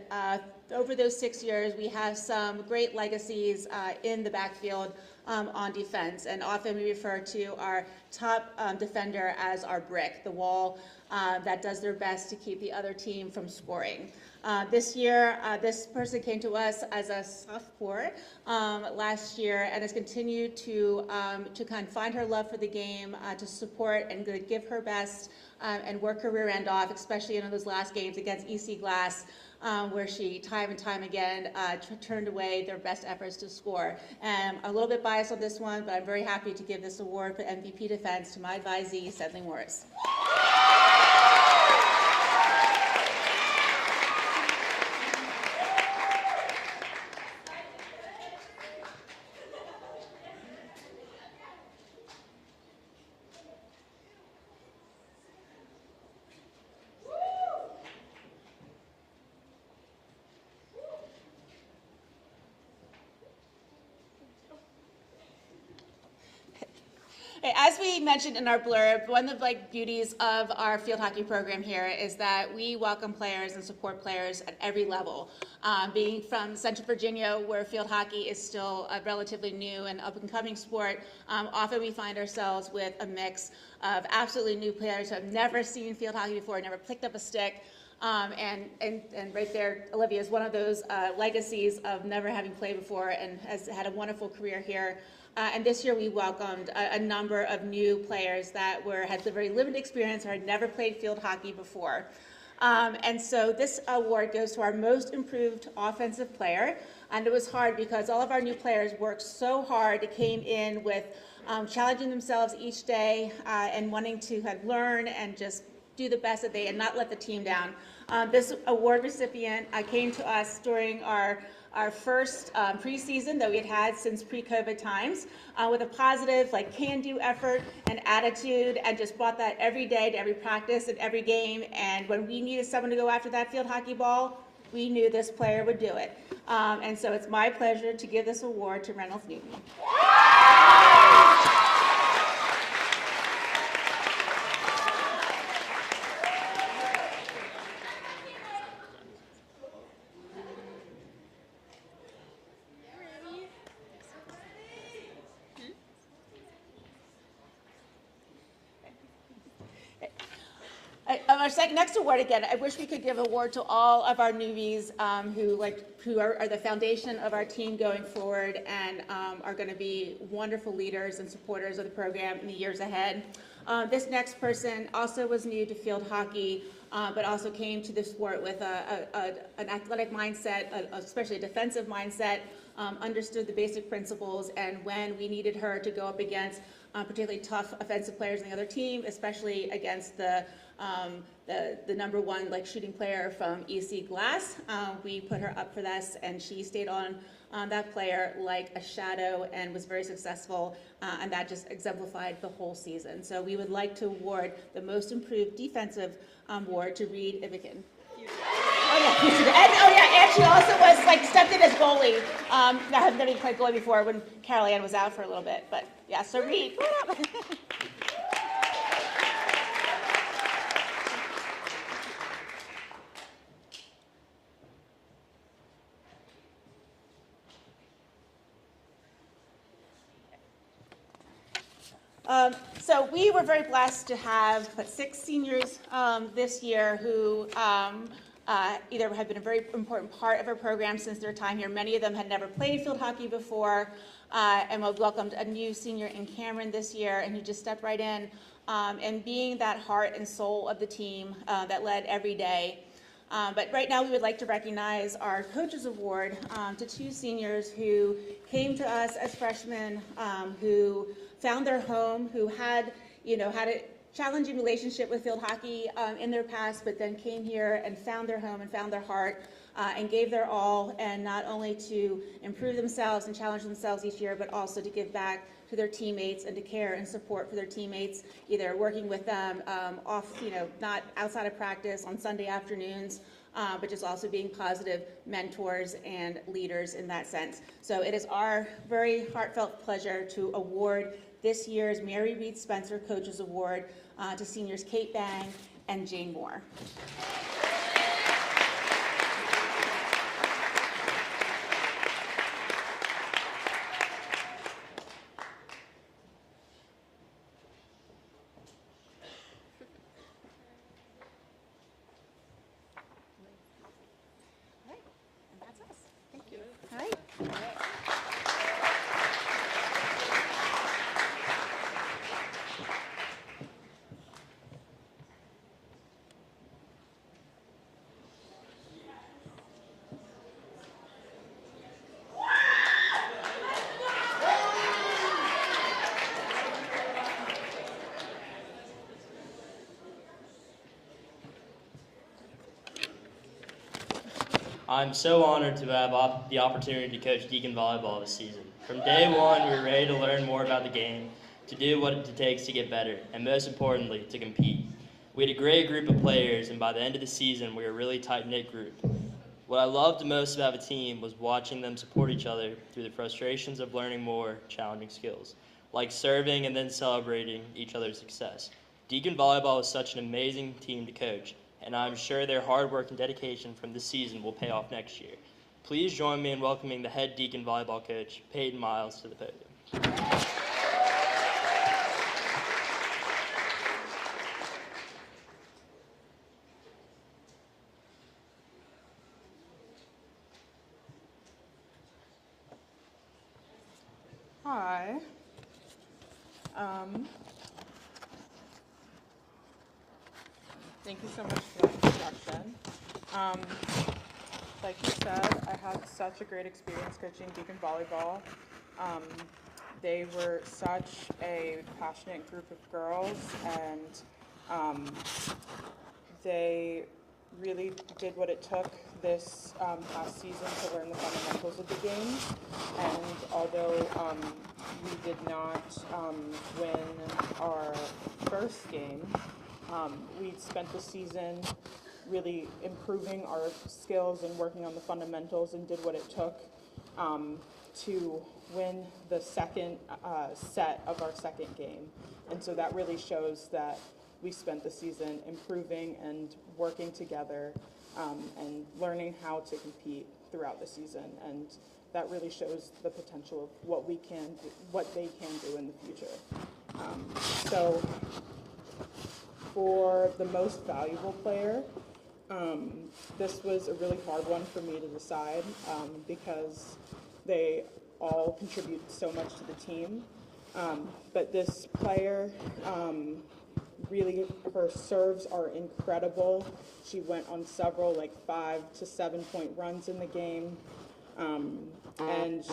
over those 6 years, we have some great legacies in the backfield on defense, and often we refer to our top defender as our brick, the wall that does their best to keep the other team from scoring. This year, this person came to us as a sophomore last year and has continued to kind of find her love for the game, to support and give her best and work her rear end off, especially in those last games against EC Glass, where she time and time again turned away their best efforts to score. And I'm a little bit biased on this one, but I'm very happy to give this award for MVP defense to my advisee, Sedley Morris. As we mentioned in our blurb, one of the beauties of our field hockey program here is that we welcome players and support players at every level. Being from Central Virginia, where field hockey is still a relatively new and up-and-coming sport, often we find ourselves with a mix of absolutely new players who have never seen field hockey before, never picked up a stick, And right there, Olivia is one of those legacies of never having played before and has had a wonderful career here. And this year we welcomed a number of new players that had a very limited experience or had never played field hockey before. And so this award goes to our most improved offensive player. And it was hard because all of our new players worked so hard. They came in with challenging themselves each day and wanting to learn and just do the best that they and not let the team down. This award recipient came to us during our first preseason that we had since pre-COVID times with a positive, can-do effort and attitude, and just brought that every day to every practice and every game. And when we needed someone to go after that field hockey ball, we knew this player would do it. And so it's my pleasure to give this award to Reynolds Newton. Our next award, again, I wish we could give an award to all of our newbies who are the foundation of our team going forward and are going to be wonderful leaders and supporters of the program in the years ahead. This next person also was new to field hockey, but also came to the sport with an athletic mindset, especially a defensive mindset, understood the basic principles, and when we needed her to go up against particularly tough offensive players on the other team, especially against the number one shooting player from EC Glass, we put her up for this, and she stayed on that player like a shadow and was very successful, and that just exemplified the whole season. So we would like to award the most improved defensive award to Reed Ivican. And she also was stepped in as goalie. I have never played goalie before when Carol Ann was out for a little bit, but yeah, so Reed. So we were very blessed to have 6 seniors this year who either have been a very important part of our program since their time here. Many of them had never played field hockey before, and we welcomed a new senior in Cameron this year, and he just stepped right in and being that heart and soul of the team that led every day. But right now we would like to recognize our Coaches Award to 2 seniors who came to us as freshmen, who found their home, who had a challenging relationship with field hockey in their past, but then came here and found their home and found their heart and gave their all, and not only to improve themselves and challenge themselves each year, but also to give back to their teammates and to care and support for their teammates, either working with them not outside of practice on Sunday afternoons, but just also being positive mentors and leaders in that sense. So it is our very heartfelt pleasure to award this year's Mary Reed Spencer Coaches Award to seniors Kate Bang and Jane Moore. I'm so honored to have the opportunity to coach Deacon Volleyball this season. From day one, we were ready to learn more about the game, to do what it takes to get better, and most importantly, to compete. We had a great group of players, and by the end of the season, we were a really tight-knit group. What I loved the most about the team was watching them support each other through the frustrations of learning more challenging skills, like serving and then celebrating each other's success. Deacon Volleyball is such an amazing team to coach, and I'm sure their hard work and dedication from this season will pay off next year. Please join me in welcoming the head Deacon Volleyball coach, Peyton Miles, to the podium. Hi. Thank you so much for that introduction. Like you said, I had such a great experience coaching Deacon volleyball. They were such a passionate group of girls, and they really did what it took this past season to learn the fundamentals of the game. And although we did not win our first game, we spent the season really improving our skills and working on the fundamentals, and did what it took to win the second set of our second game. And so that really shows that we spent the season improving and working together and learning how to compete throughout the season. And that really shows the potential of what we can do, what they can do in the future. So for the most valuable player, this was a really hard one for me to decide because they all contribute so much to the team. But this player, really, her serves are incredible. She went on several 5 to 7 point runs in the game. And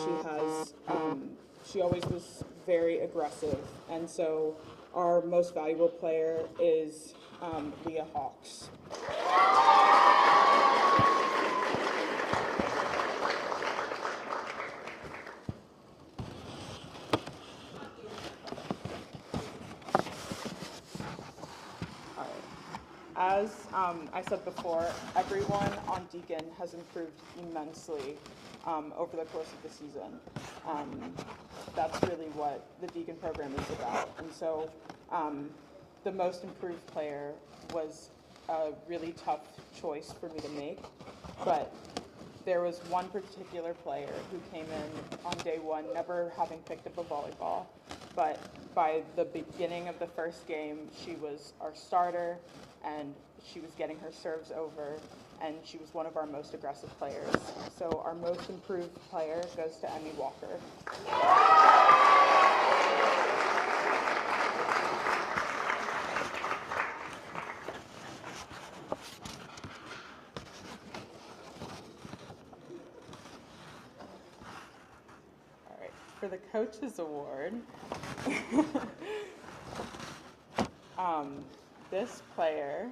she always was very aggressive. And so our most valuable player is Leah Hawks. As I said before, everyone on Deacon has improved immensely over the course of the season. That's really what the Deacon program is about. And so the most improved player was a really tough choice for me to make, but there was one particular player who came in on day one, never having picked up a volleyball, but by the beginning of the first game, she was our starter, and she was getting her serves over, and she was one of our most aggressive players. So our most improved player goes to Emmy Walker. All right, for the Coaches Award, this player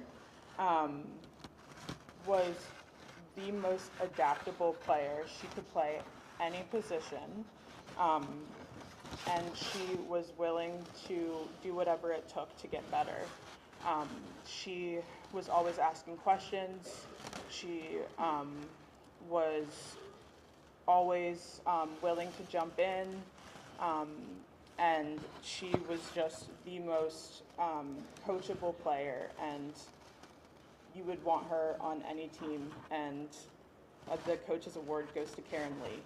was the most adaptable player. She could play any position, and she was willing to do whatever it took to get better. She was always asking questions. She was always willing to jump in. And she was just the most coachable player, and you would want her on any team. And the Coaches Award goes to Karen Lee.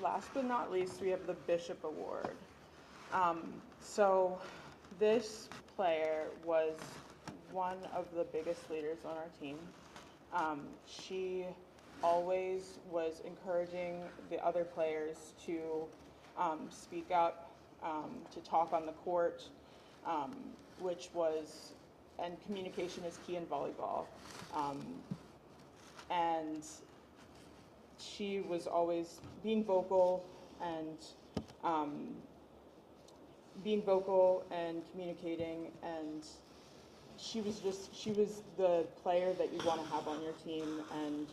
Last but not least, we have the Bishop Award. So this player was one of the biggest leaders on our team. She always was encouraging the other players to speak up, to talk on the court, and communication is key in volleyball. And she was always being vocal and communicating, and she was the player that you want to have on your team. And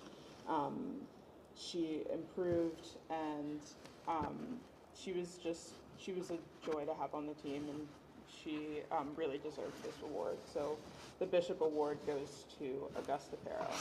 she improved, and she was a joy to have on the team, and she really deserves this award. So the Bishop Award goes to Augusta Farrow.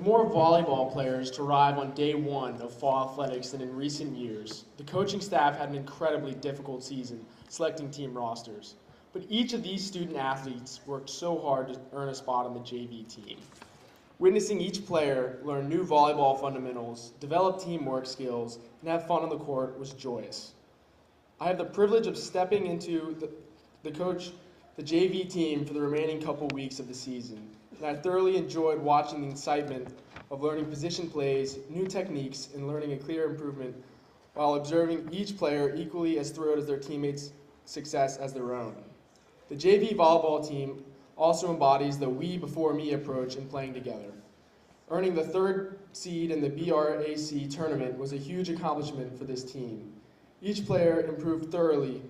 more volleyball players to arrive on day one of fall athletics than in recent years, the coaching staff had an incredibly difficult season selecting team rosters. But each of these student athletes worked so hard to earn a spot on the JV team. Witnessing each player learn new volleyball fundamentals, develop teamwork skills, and have fun on the court was joyous. I have the privilege of stepping into the JV team for the remaining couple weeks of the season, and I thoroughly enjoyed watching the excitement of learning position plays, new techniques, and learning a clear improvement while observing each player equally as thrilled as their teammates' success as their own. The JV volleyball team also embodies the we before me approach in playing together. Earning the 3rd seed in the BRAC tournament was a huge accomplishment for this team. Each player improved thoroughly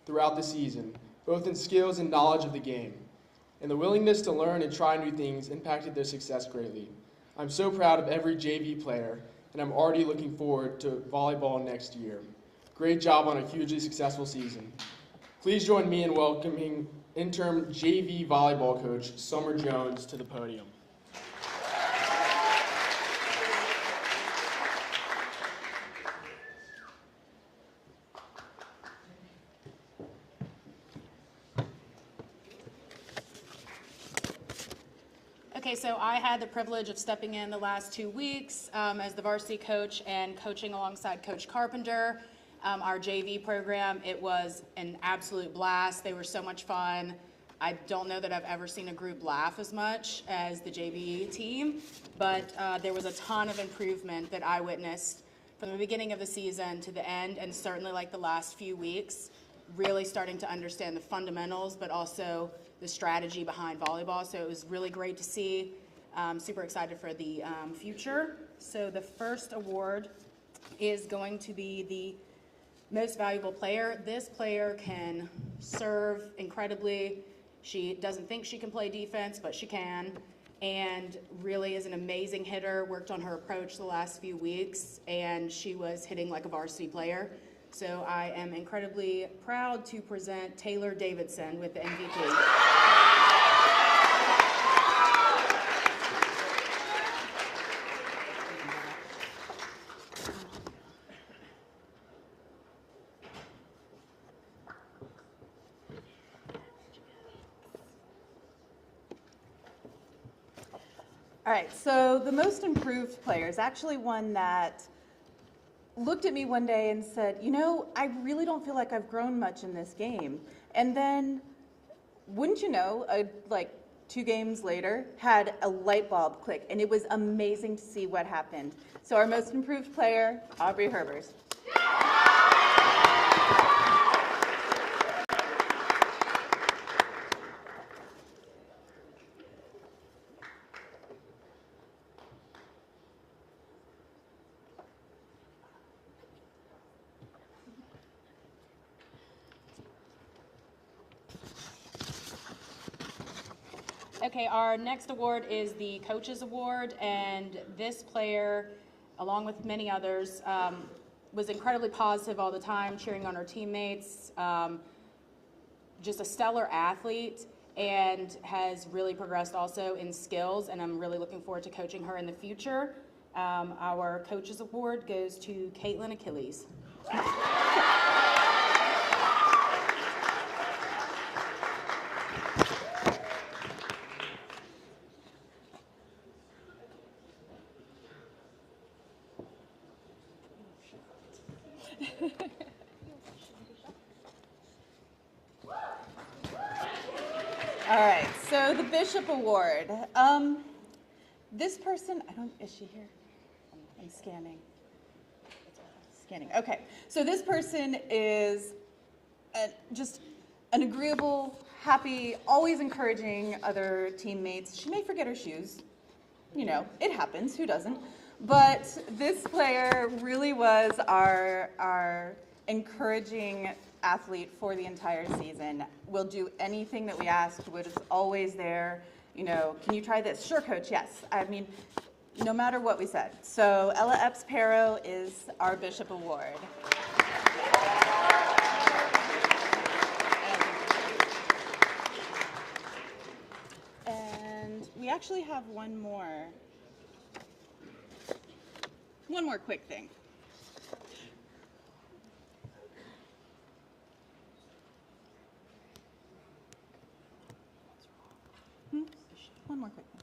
throughout the season, both in skills and knowledge of the game, and the willingness to learn and try new things impacted their success greatly. I'm so proud of every JV player, and I'm already looking forward to volleyball next year. Great job on a hugely successful season. Please join me in welcoming interim JV volleyball coach Summer Jones to the podium. Okay, so I had the privilege of stepping in the last 2 weeks as the varsity coach and coaching alongside Coach Carpenter. Our JV program, it was an absolute blast. They were so much fun. I don't know that I've ever seen a group laugh as much as the JV team, but there was a ton of improvement that I witnessed from the beginning of the season to the end, and certainly like the last few weeks, really starting to understand the fundamentals, but also the strategy behind volleyball. So it was really great to see. Super excited for the future. So the first award is going to be the most valuable player. This player can serve incredibly. She doesn't think she can play defense, but she can, and really is an amazing hitter. Worked on her approach the last few weeks, and she was hitting like a varsity player. So I am incredibly proud to present Taylor Davidson with the MVP. All right, so the most improved player is actually one that looked at me one day and said, you know, I really don't feel like I've grown much in this game. And then, wouldn't you know, like 2 games later, had a light bulb click, and it was amazing to see what happened. So our most improved player, Aubrey Herbers. Okay, our next award is the Coaches Award, and this player, along with many others, was incredibly positive all the time, cheering on her teammates, just a stellar athlete, and has really progressed also in skills, and I'm really looking forward to coaching her in the future. Our Coaches Award goes to Caitlin Achilles. All right, so the Bishop Award. This person, is she here? I'm scanning. Okay, so this person is just an agreeable, happy, always encouraging other teammates. She may forget her shoes. You know, it happens, who doesn't? But this player really was our encouraging athlete for the entire season. Will do anything that we asked, was always there. You know, can you try this? Sure, coach, yes. I mean, no matter what we said. So Ella Epps-Pero is our Bishop Award. And we actually have one more. one more quick thing. One more quick thing.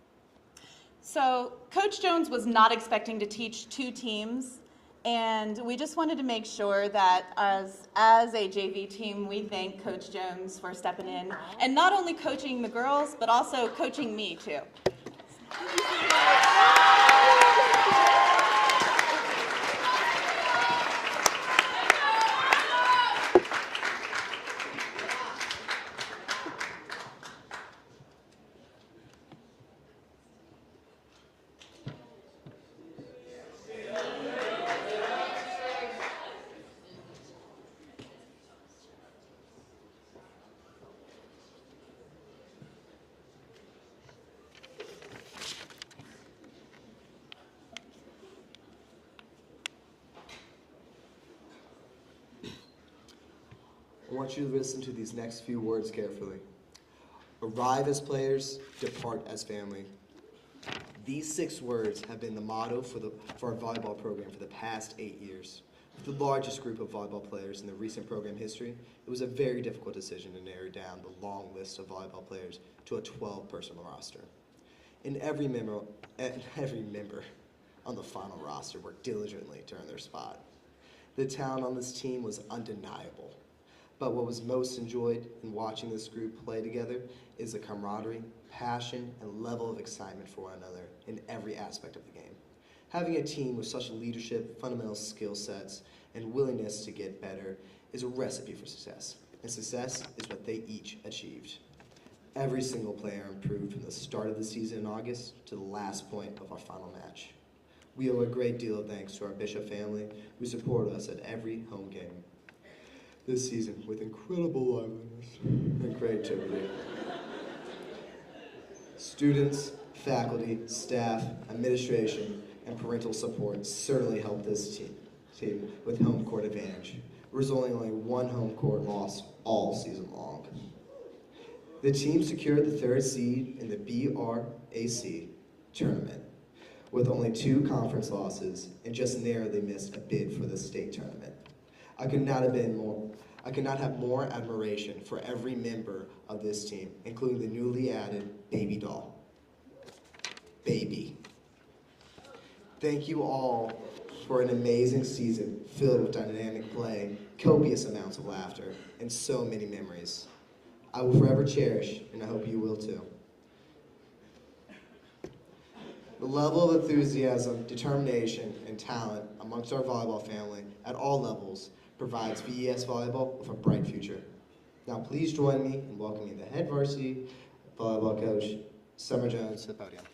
So Coach Jones was not expecting to teach 2 teams, and we just wanted to make sure that as a JV team, we thank Coach Jones for stepping in and not only coaching the girls, but also coaching me too. I want you to listen to these next few words carefully. Arrive as players, depart as family. These 6 words have been the motto for our volleyball program for the past 8 years. With the largest group of volleyball players in the recent program history, it was a very difficult decision to narrow down the long list of volleyball players to a 12-person roster. And every member on the final roster worked diligently to earn their spot. The talent on this team was undeniable. But what was most enjoyed in watching this group play together is the camaraderie, passion, and level of excitement for one another in every aspect of the game. Having a team with such leadership, fundamental skill sets, and willingness to get better is a recipe for success. And success is what they each achieved. Every single player improved from the start of the season in August to the last point of our final match. We owe a great deal of thanks to our Bishop family who supported us at every home game this season with incredible liveliness and creativity. Students, faculty, staff, administration, and parental support certainly helped this team with home court advantage, resulting in only 1 home court loss all season long. The team secured the 3rd seed in the BRAC tournament with only 2 conference losses and just narrowly missed a bid for the state tournament. I could not have more admiration for every member of this team, including the newly added baby doll. Baby. Thank you all for an amazing season filled with dynamic play, copious amounts of laughter, and so many memories. I will forever cherish, and I hope you will too. The level of enthusiasm, determination, and talent amongst our volleyball family at all levels provides VES Volleyball with a bright future. Now please join me in welcoming the head varsity volleyball coach, Summer Jones, to the podium.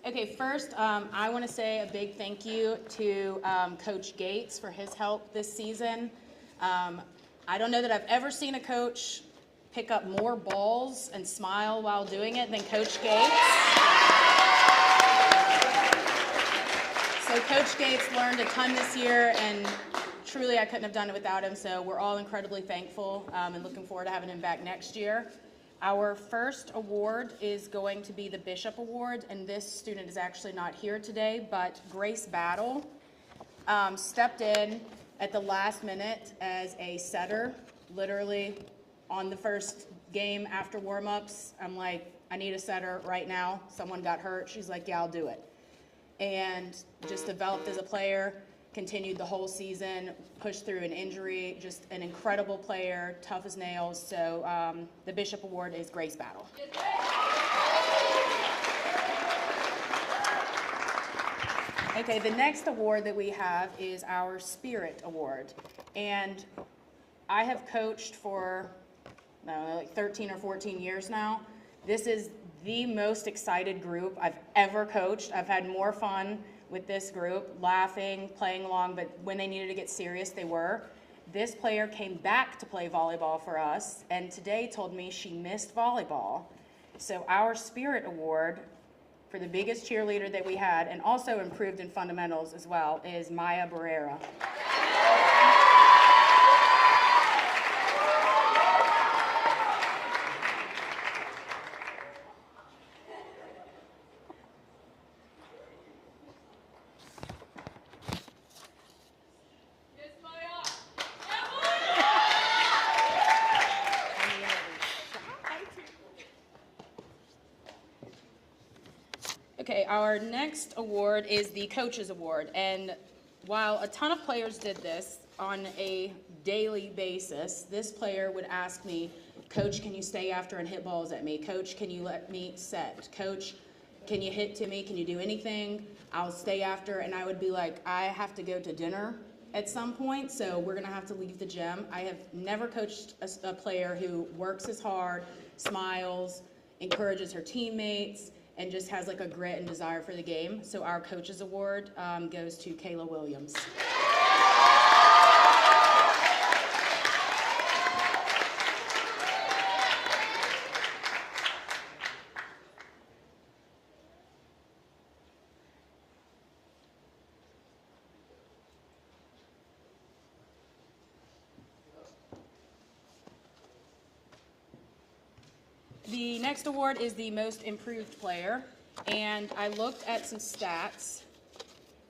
Okay, first, I want to say a big thank you to Coach Gates for his help this season. I don't know that I've ever seen a coach pick up more balls and smile while doing it than Coach Gates. So Coach Gates learned a ton this year, and truly I couldn't have done it without him, so we're all incredibly thankful and looking forward to having him back next year. Our first award is going to be the Bishop Award, and this student is actually not here today, but Grace Battle stepped in at the last minute as a setter, literally on the first game after warm-ups. I'm like, I need a setter right now. Someone got hurt. She's like, yeah, I'll do it. And just developed as a player, continued the whole season, pushed through an injury, just an incredible player, tough as nails. So the Bishop Award is Grace Battle. Okay, the next award that we have is our Spirit Award. And I have coached for, I don't know, like 13 or 14 years now. This is the most excited group I've ever coached. I've had more fun with this group, laughing, playing along, but when they needed to get serious, they were. This player came back to play volleyball for us, and today told me she missed volleyball. So our Spirit Award for the biggest cheerleader that we had, and also improved in fundamentals as well, is Maya Barrera. our next award is the Coaches Award. And while a ton of players did this on a daily basis, this player would ask me, Coach, can you stay after and hit balls at me? Coach, can you let me set? Coach, can you hit to me? Can you do anything? I'll stay after. And I would be like, I have to go to dinner at some point, so we're going to have to leave the gym. I have never coached a player who works as hard, smiles, encourages her teammates, and just has like a grit and desire for the game. So our Coaches Award goes to Kayla Williams. The next award is the Most Improved Player, and I looked at some stats,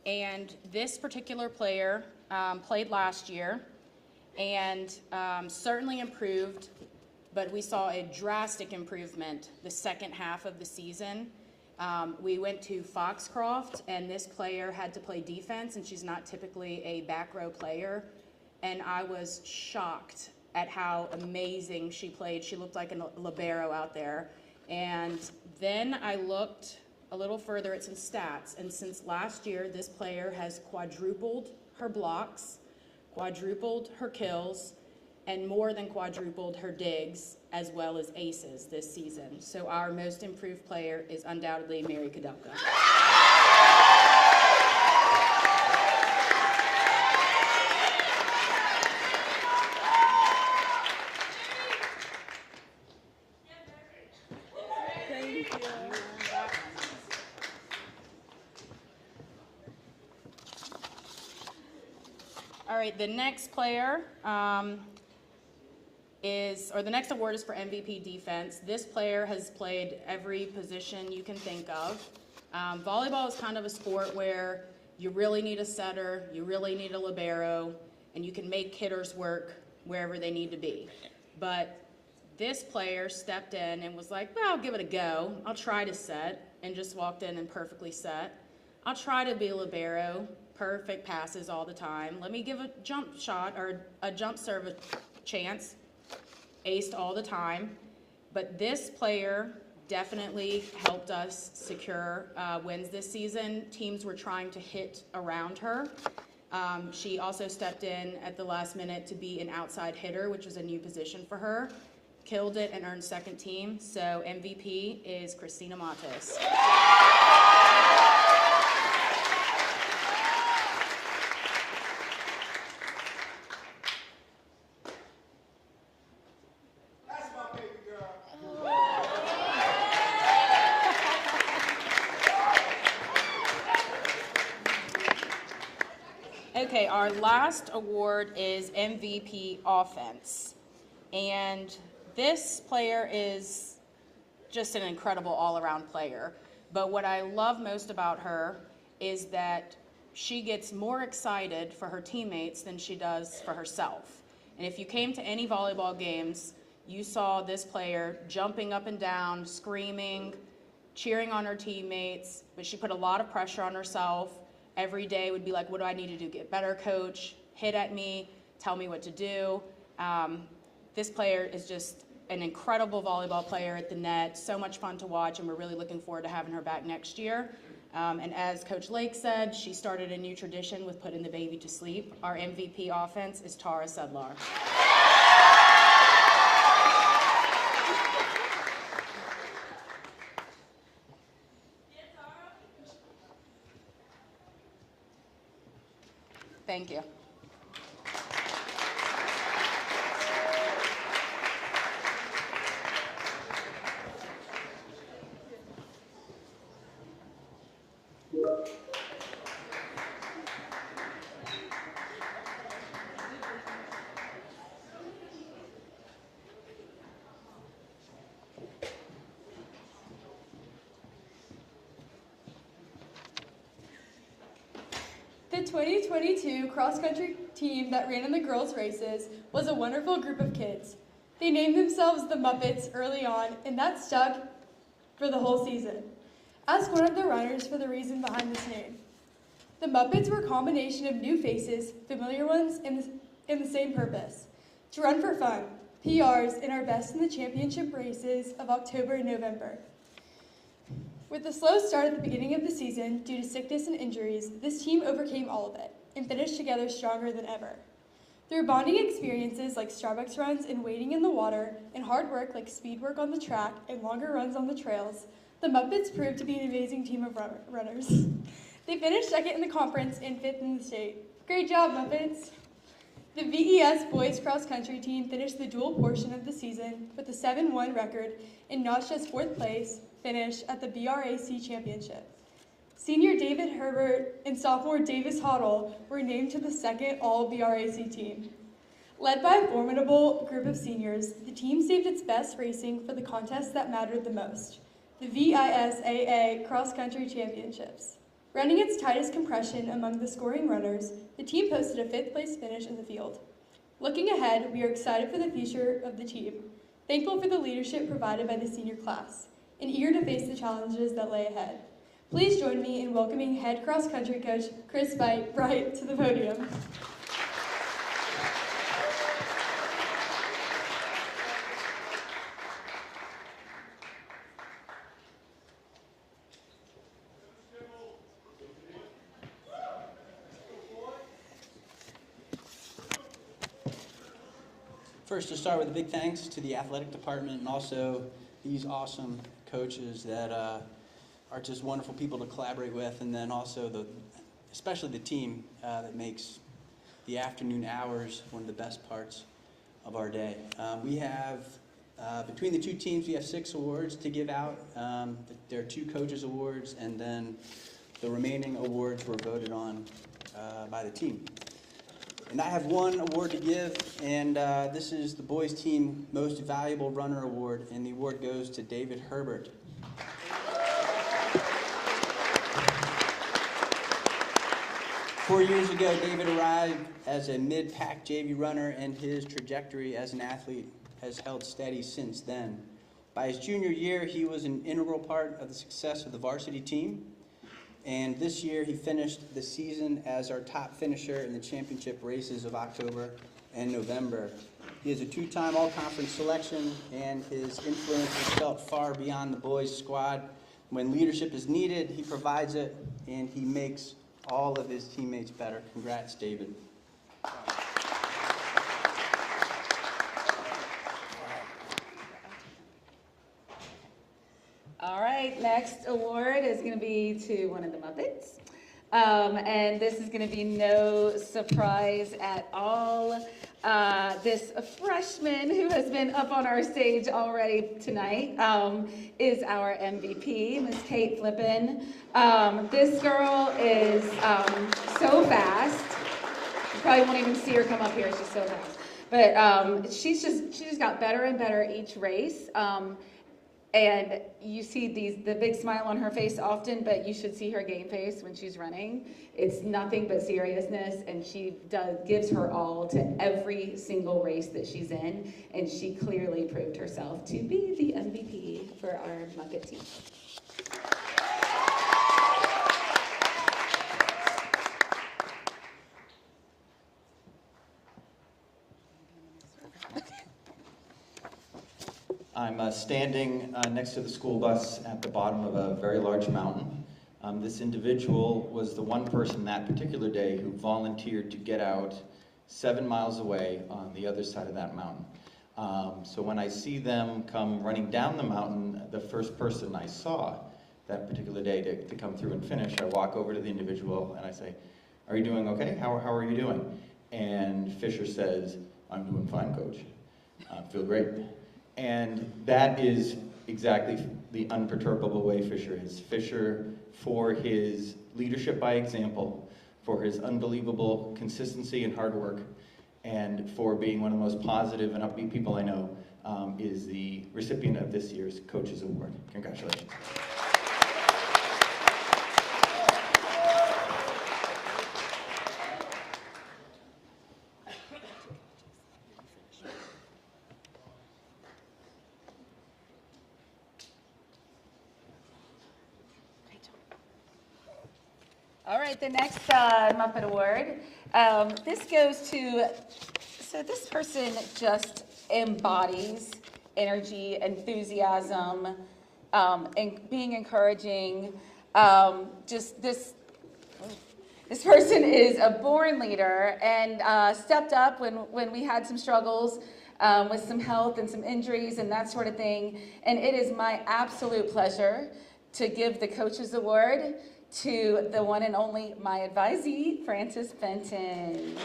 and this particular player played last year and certainly improved, but we saw a drastic improvement the second half of the season. We went to Foxcroft, and this player had to play defense, and she's not typically a back row player, and I was shocked at how amazing she played. She looked like a libero out there. And then I looked a little further at some stats, and since last year, this player has quadrupled her blocks, quadrupled her kills, and more than quadrupled her digs, as well as aces this season. So our Most Improved Player is undoubtedly Mary Kudelka. All right, the next player the next award is for MVP defense. This player has played every position you can think of. Volleyball is kind of a sport where you really need a setter, you really need a libero, and you can make hitters work wherever they need to be. But this player stepped in and was like, well, I'll give it a go. I'll try to set, and just walked in and perfectly set. I'll try to be a libero. Perfect passes all the time. Let me give a jump shot or a jump serve a chance. Aced all the time. But this player definitely helped us secure wins this season. Teams were trying to hit around her. She also stepped in at the last minute to be an outside hitter, which was a new position for her. Killed it and earned second team. So MVP is Christina Matos. Okay, our last award is MVP Offense. And this player is just an incredible all-around player. But what I love most about her is that she gets more excited for her teammates than she does for herself. And if you came to any volleyball games, you saw this player jumping up and down, screaming, cheering on her teammates, but she put a lot of pressure on herself. Every day would be like, what do I need to do? Get better, coach, hit at me, tell me what to do. This player is just an incredible volleyball player at the net, so much fun to watch, and we're really looking forward to having her back next year. And as Coach Lake said, she started a new tradition with putting the baby to sleep. Our MVP offense is Tara Sedlar. Thank you. The 2022 cross-country team that ran in the girls' races was a wonderful group of kids. They named themselves the Muppets early on, and that stuck for the whole season. Ask one of the runners for the reason behind this name. The Muppets were a combination of new faces, familiar ones, and the same purpose: to run for fun, PRs, and our best in the championship races of October and November. With the slow start at the beginning of the season due to sickness and injuries, this team overcame all of it and finished together stronger than ever. Through bonding experiences like Starbucks runs and wading in the water, and hard work like speed work on the track and longer runs on the trails, the Muppets proved to be an amazing team of runners. They finished second in the conference and fifth in the state. Great job, Muppets! The VES boys cross country team finished the dual portion of the season with a 7-1 record and notched as fourth place finish at the BRAC championship. Senior David Herbert and sophomore Davis Hoddle were named to the second all-BRAC team. Led by a formidable group of seniors, the team saved its best racing for the contests that mattered the most, the VISAA Cross Country Championships. Running its tightest compression among the scoring runners, the team posted a fifth-place finish in the field. Looking ahead, we are excited for the future of the team, thankful for the leadership provided by the senior class, and eager to face the challenges that lay ahead. Please join me in welcoming head cross-country coach Chris Bright to the podium. First, to start with a big thanks to the athletic department and also these awesome coaches that are just wonderful people to collaborate with, and then also especially the team that makes the afternoon hours one of the best parts of our day. We have, between the two teams, we have 6 awards to give out. There are 2 coaches awards, and then the remaining awards were voted on by the team. And I have 1 award to give, and this is the boys team Most Valuable Runner Award, and the award goes to David Herbert. 4 years ago, David arrived as a mid-pack JV runner, and his trajectory as an athlete has held steady since then. By his junior year, he was an integral part of the success of the varsity team. And this year, he finished the season as our top finisher in the championship races of October and November. He is a 2-time all-conference selection, and his influence is felt far beyond the boys' squad. When leadership is needed, he provides it, and he makes all of his teammates better. Congrats, David. All right, next award is going to be to one of the Muppets. And this is going to be no surprise at all. This freshman who has been up on our stage already tonight is our MVP, Miss Kate Flippin. This girl is so fast. You probably won't even see her come up here. She's so fast. But she just got better and better each race. And you see the big smile on her face often, but you should see her game face when she's running. It's nothing but seriousness, and she gives her all to every single race that she's in, and she clearly proved herself to be the MVP for our Muppet team. I'm standing next to the school bus at the bottom of a very large mountain. This individual was the one person that particular day who volunteered to get out 7 miles away on the other side of that mountain. So when I see them come running down the mountain, the first person I saw that particular day to come through and finish, I walk over to the individual and I say, "Are you doing okay? How are you doing?" And Fisher says, "I'm doing fine, coach. I feel great." And that is exactly the unperturbable way Fisher is. Fisher, for his leadership by example, for his unbelievable consistency and hard work, and for being one of the most positive and upbeat people I know, is the recipient of this year's Coaches Award. Congratulations. All right, the next Muppet Award. This goes to, so this person just embodies energy, enthusiasm, and being encouraging. Just this person is a born leader and stepped up when we had some struggles with some health and some injuries and that sort of thing. And it is my absolute pleasure to give the Coaches Award to the one and only my advisee, Frances Benton.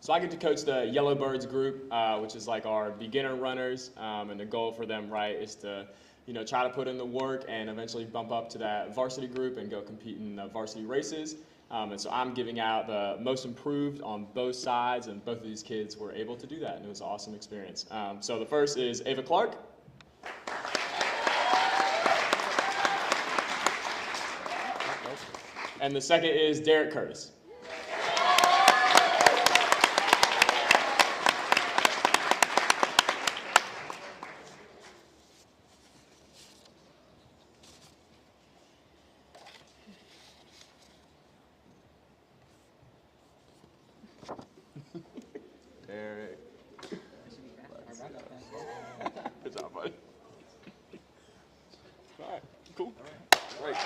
So I get to coach the Yellowbirds group, which is like our beginner runners, and the goal for them, right, is to, try to put in the work and eventually bump up to that varsity group and go compete in the varsity races. And so I'm giving out the most improved on both sides, and both of these kids were able to do that, and it was an awesome experience. So the first is Ava Clark. And the second is Derek Curtis. Derek. Good job, bud. All right, cool. Great.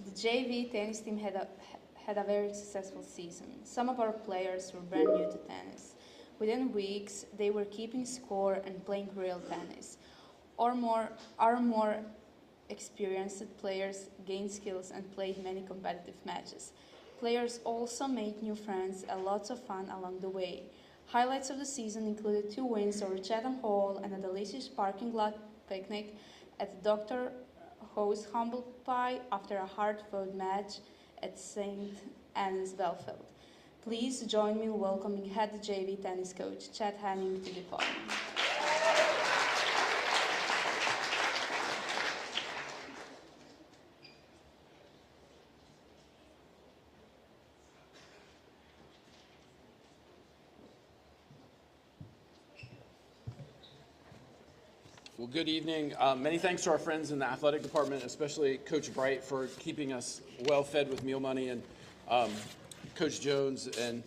The JV tennis team had a very successful season. Some of our players were brand new to tennis. Within weeks, they were keeping score and playing real tennis. Our more experienced players gained skills and played many competitive matches. Players also made new friends and lots of fun along the way. Highlights of the season included 2 wins over Chatham Hall and a delicious parking lot picnic at Dr. Ho's Humble Pie after a hard-fought match at St. Anne's Belfield. Please join me in welcoming head JV tennis coach Chad Hanning to the podium. Well, good evening. Many thanks to our friends in the athletic department, especially Coach Bright, for keeping us well fed with meal money, and Coach Jones and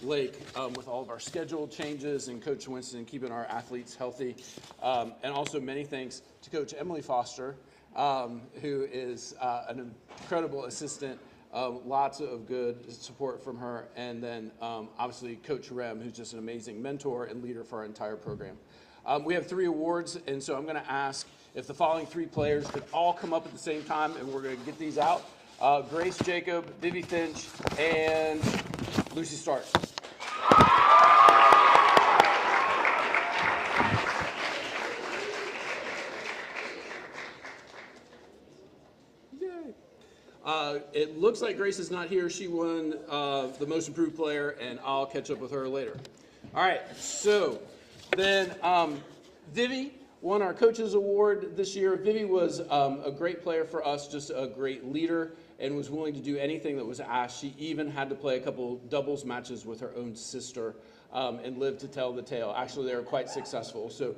Lake with all of our schedule changes, and Coach Winston keeping our athletes healthy. And also many thanks to Coach Emily Foster, who is an incredible assistant. Lots of good support from her. And then obviously Coach Rem, who's just an amazing mentor and leader for our entire program. We have 3 awards, and so I'm going to ask if the following 3 players could all come up at the same time, and we're going to get these out. Grace Jacob, Vivi Finch, and Lucy Stark. Yay. It looks like Grace is not here. She won the most improved player, and I'll catch up with her later. All right, so then Vivi won our Coaches Award this year. Vivi was a great player for us, just a great leader, and was willing to do anything that was asked. She even had to play a couple doubles matches with her own sister and lived to tell the tale. Actually, they were quite successful. So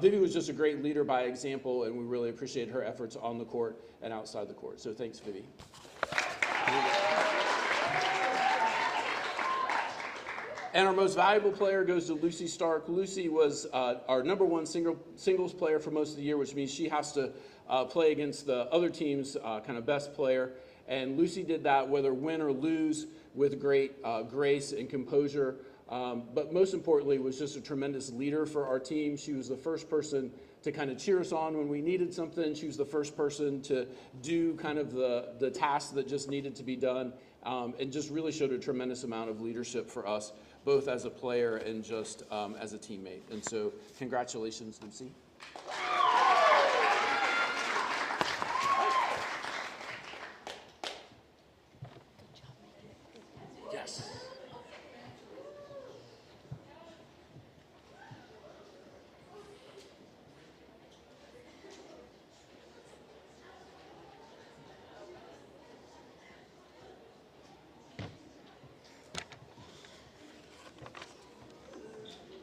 Vivi was just a great leader by example, and we really appreciate her efforts on the court and outside the court. So thanks, Vivi. And our most valuable player goes to Lucy Stark. Lucy was our #1 singles player for most of the year, which means she has to play against the other team's kind of best player. And Lucy did that, whether win or lose, with great grace and composure. But most importantly, was just a tremendous leader for our team. She was the first person to kind of cheer us on when we needed something. She was the first person to do kind of the tasks that just needed to be done, and just really showed a tremendous amount of leadership for us, both as a player and just as a teammate. And so congratulations, Lucy. Yes.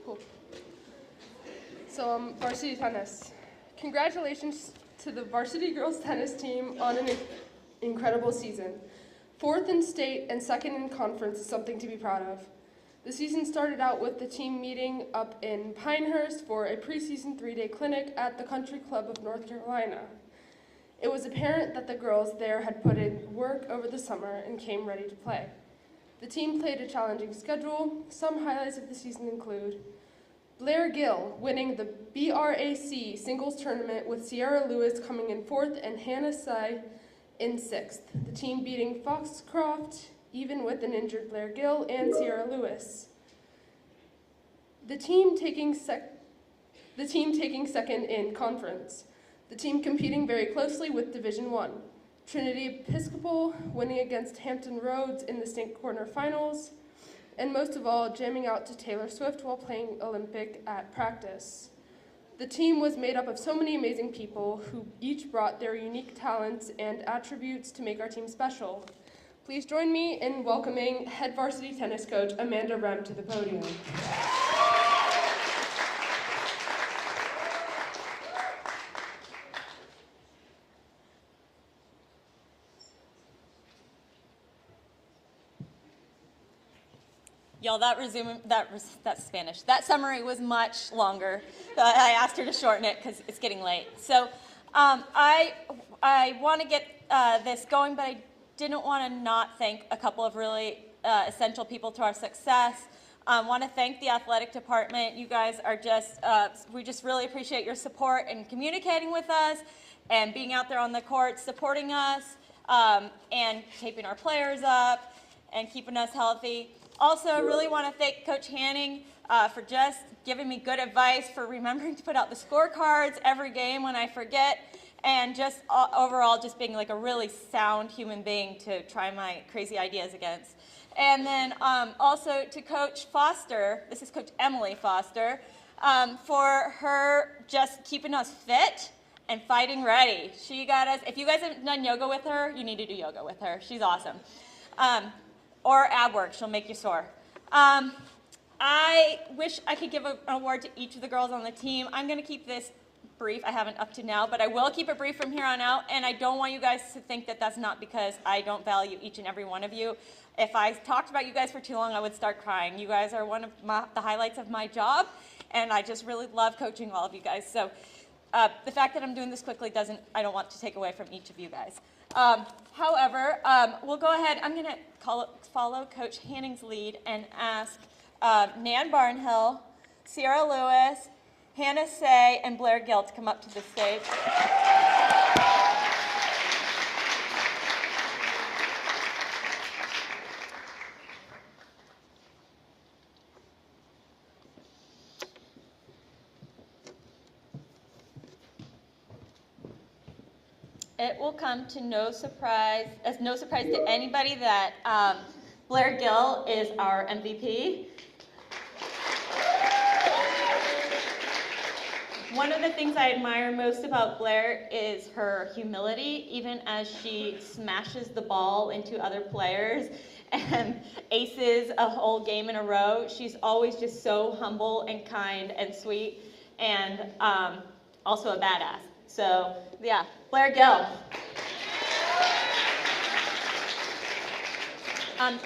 Cool. So, varsity tennis. Congratulations to the varsity girls tennis team on an incredible season. 4th in state and 2nd in conference is something to be proud of. The season started out with the team meeting up in Pinehurst for a preseason 3-day clinic at the Country Club of North Carolina. It was apparent that the girls there had put in work over the summer and came ready to play. The team played a challenging schedule. Some highlights of the season include Blair Gill winning the BRAC singles tournament with Sierra Lewis coming in 4th and Hannah Sy in 6th. The team beating Foxcroft, even with an injured Blair Gill and Sierra Lewis. The team taking second in conference. The team competing very closely with Division 1. Trinity Episcopal winning against Hampton Roads in the state quarterfinals, and most of all, jamming out to Taylor Swift while playing Olympic at practice. The team was made up of so many amazing people who each brought their unique talents and attributes to make our team special. Please join me in welcoming head varsity tennis coach Amanda Rem to the podium. Y'all, that's Spanish. That summary was much longer. I asked her to shorten it because it's getting late. So I want to get this going, but I didn't want to not thank a couple of really essential people to our success. I want to thank the athletic department. You guys are just, we just really appreciate your support and communicating with us and being out there on the court, supporting us, and keeping our players up and keeping us healthy. Also, I really want to thank Coach Hanning for just giving me good advice, for remembering to put out the scorecards every game when I forget, and just overall just being like a really sound human being to try my crazy ideas against. And then also to Coach Foster, this is Coach Emily Foster, for her just keeping us fit and fighting ready. She got us, if you guys haven't done yoga with her, you need to do yoga with her. She's awesome. Or ab work, she'll make you sore. I wish I could give an award to each of the girls on the team. I'm gonna keep this brief. I haven't up to now, but I will keep it brief from here on out, and I don't want you guys to think that that's not because I don't value each and every one of you. If I talked about you guys for too long, I would start crying. You guys are one of the highlights of my job, and I just really love coaching all of you guys. So the fact that I'm doing this quickly I don't want to take away from each of you guys. However, we'll go ahead. I'm going to follow Coach Hanning's lead and ask Nan Barnhill, Sierra Lewis, Hannah Say, and Blair Gill to come up to the stage. It will come to no surprise to anybody that Blair Gill is our MVP. One of the things I admire most about Blair is her humility, even as she smashes the ball into other players and aces a whole game in a row. She's always just so humble and kind and sweet, and also a badass. So yeah, Blair Gill.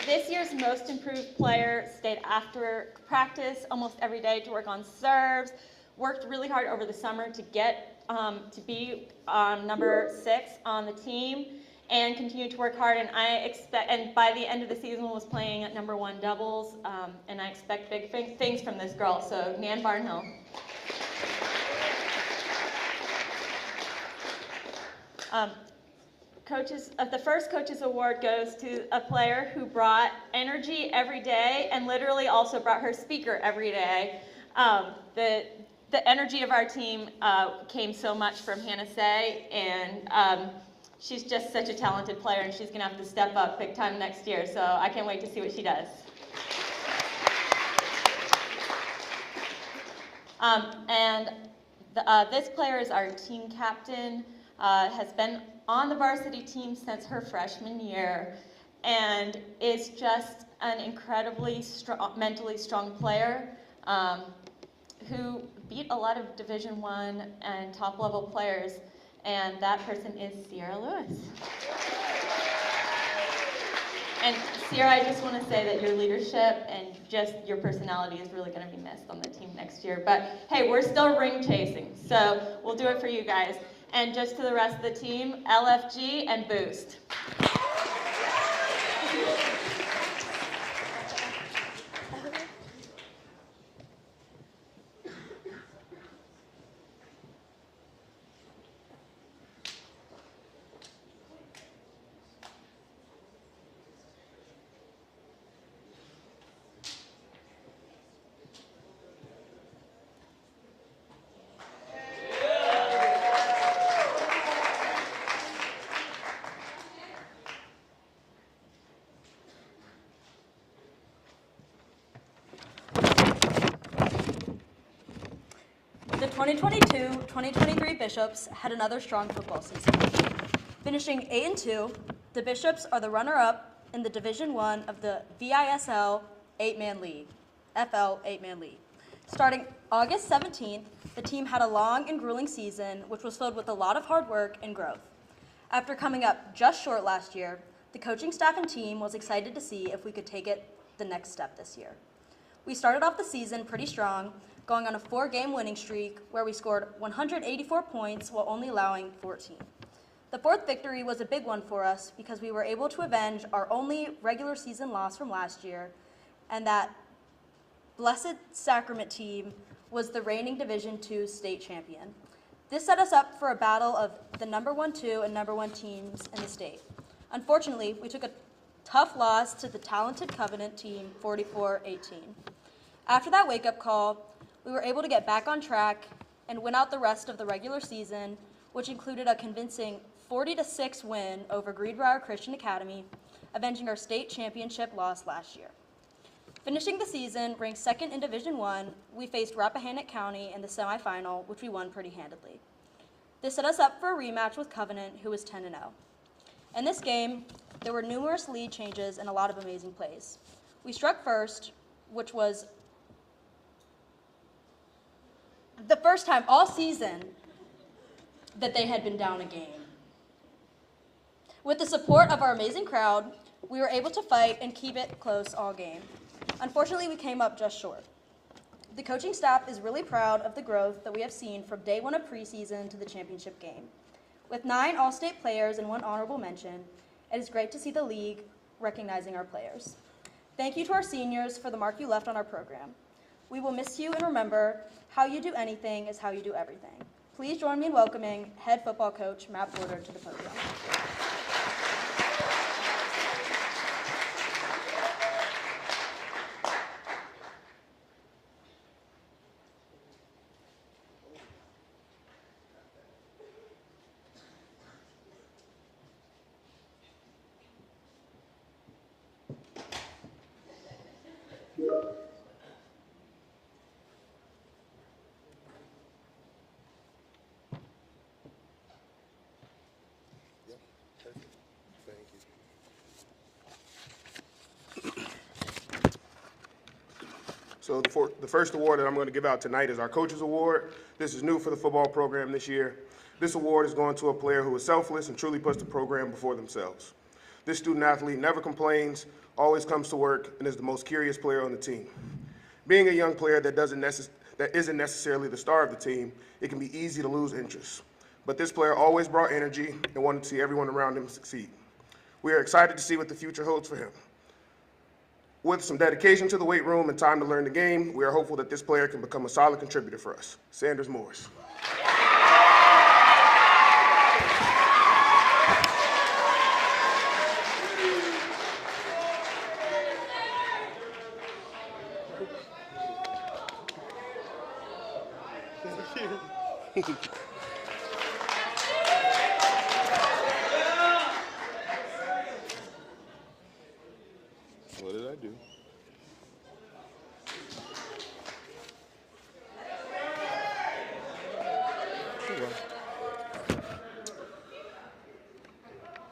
This year's most improved player stayed after practice almost every day to work on serves, worked really hard over the summer to get to be number 6 on the team, and continued to work hard. And and by the end of the season was playing at number 1 doubles. And I expect big things from this girl. So Nan Barnhill. The first Coaches Award goes to a player who brought energy every day and literally also brought her speaker every day. The energy of our team came so much from Hannah Say, and she's just such a talented player, and she's going to have to step up big time next year, so I can't wait to see what she does. This player is our team captain, has been on the varsity team since her freshman year, and is just an incredibly mentally strong player who beat a lot of Division I and top-level players, and that person is Sierra Lewis. And Sierra, I just want to say that your leadership and just your personality is really going to be missed on the team next year. But hey, we're still ring chasing, so we'll do it for you guys. And just to the rest of the team, LFG and Boost. The 2022-2023 Bishops had another strong football season. Finishing 8-2, the Bishops are the runner-up in the Division I of the VISL 8-man league, FL 8-man league. Starting August 17th, the team had a long and grueling season, which was filled with a lot of hard work and growth. After coming up just short last year, the coaching staff and team was excited to see if we could take it the next step this year. We started off the season pretty strong, going on a 4-game winning streak where we scored 184 points while only allowing 14. The 4th victory was a big one for us because we were able to avenge our only regular season loss from last year, and that Blessed Sacrament team was the reigning Division II state champion. This set us up for a battle of the number 1, 2, and number 1 teams in the state. Unfortunately, we took a tough loss to the talented Covenant team, 44-18. After that wake-up call, we were able to get back on track and win out the rest of the regular season, which included a convincing 40-6 win over Greenbrier Christian Academy, avenging our state championship loss last year. Finishing the season ranked 2nd in Division I, we faced Rappahannock County in the semifinal, which we won pretty handedly. This set us up for a rematch with Covenant, who was 10-0. In this game, there were numerous lead changes and a lot of amazing plays. We struck first, which was the first time all season that they had been down a game. With the support of our amazing crowd, we were able to fight and keep it close all game. Unfortunately, we came up just short. The coaching staff is really proud of the growth that we have seen from day 1 of preseason to the championship game. With 9 All-State players and 1 honorable mention, it is great to see the league recognizing our players. Thank you to our seniors for the mark you left on our program. We will miss you, and remember, how you do anything is how you do everything. Please join me in welcoming head football coach Matt Porter to the podium. So the first award that I'm going to give out tonight is our Coaches Award. This is new for the football program this year. This award is going to a player who is selfless and truly puts the program before themselves. This student athlete never complains always comes to work, and is the most curious player on the team. Being a young player that isn't necessarily the star of the team, it can be easy to lose interest. But this player always brought energy and wanted to see everyone around him succeed. We are excited to see what the future holds for him. With some dedication to the weight room and time to learn the game, we are hopeful that this player can become a solid contributor for us. Sanders Morris. What did I do?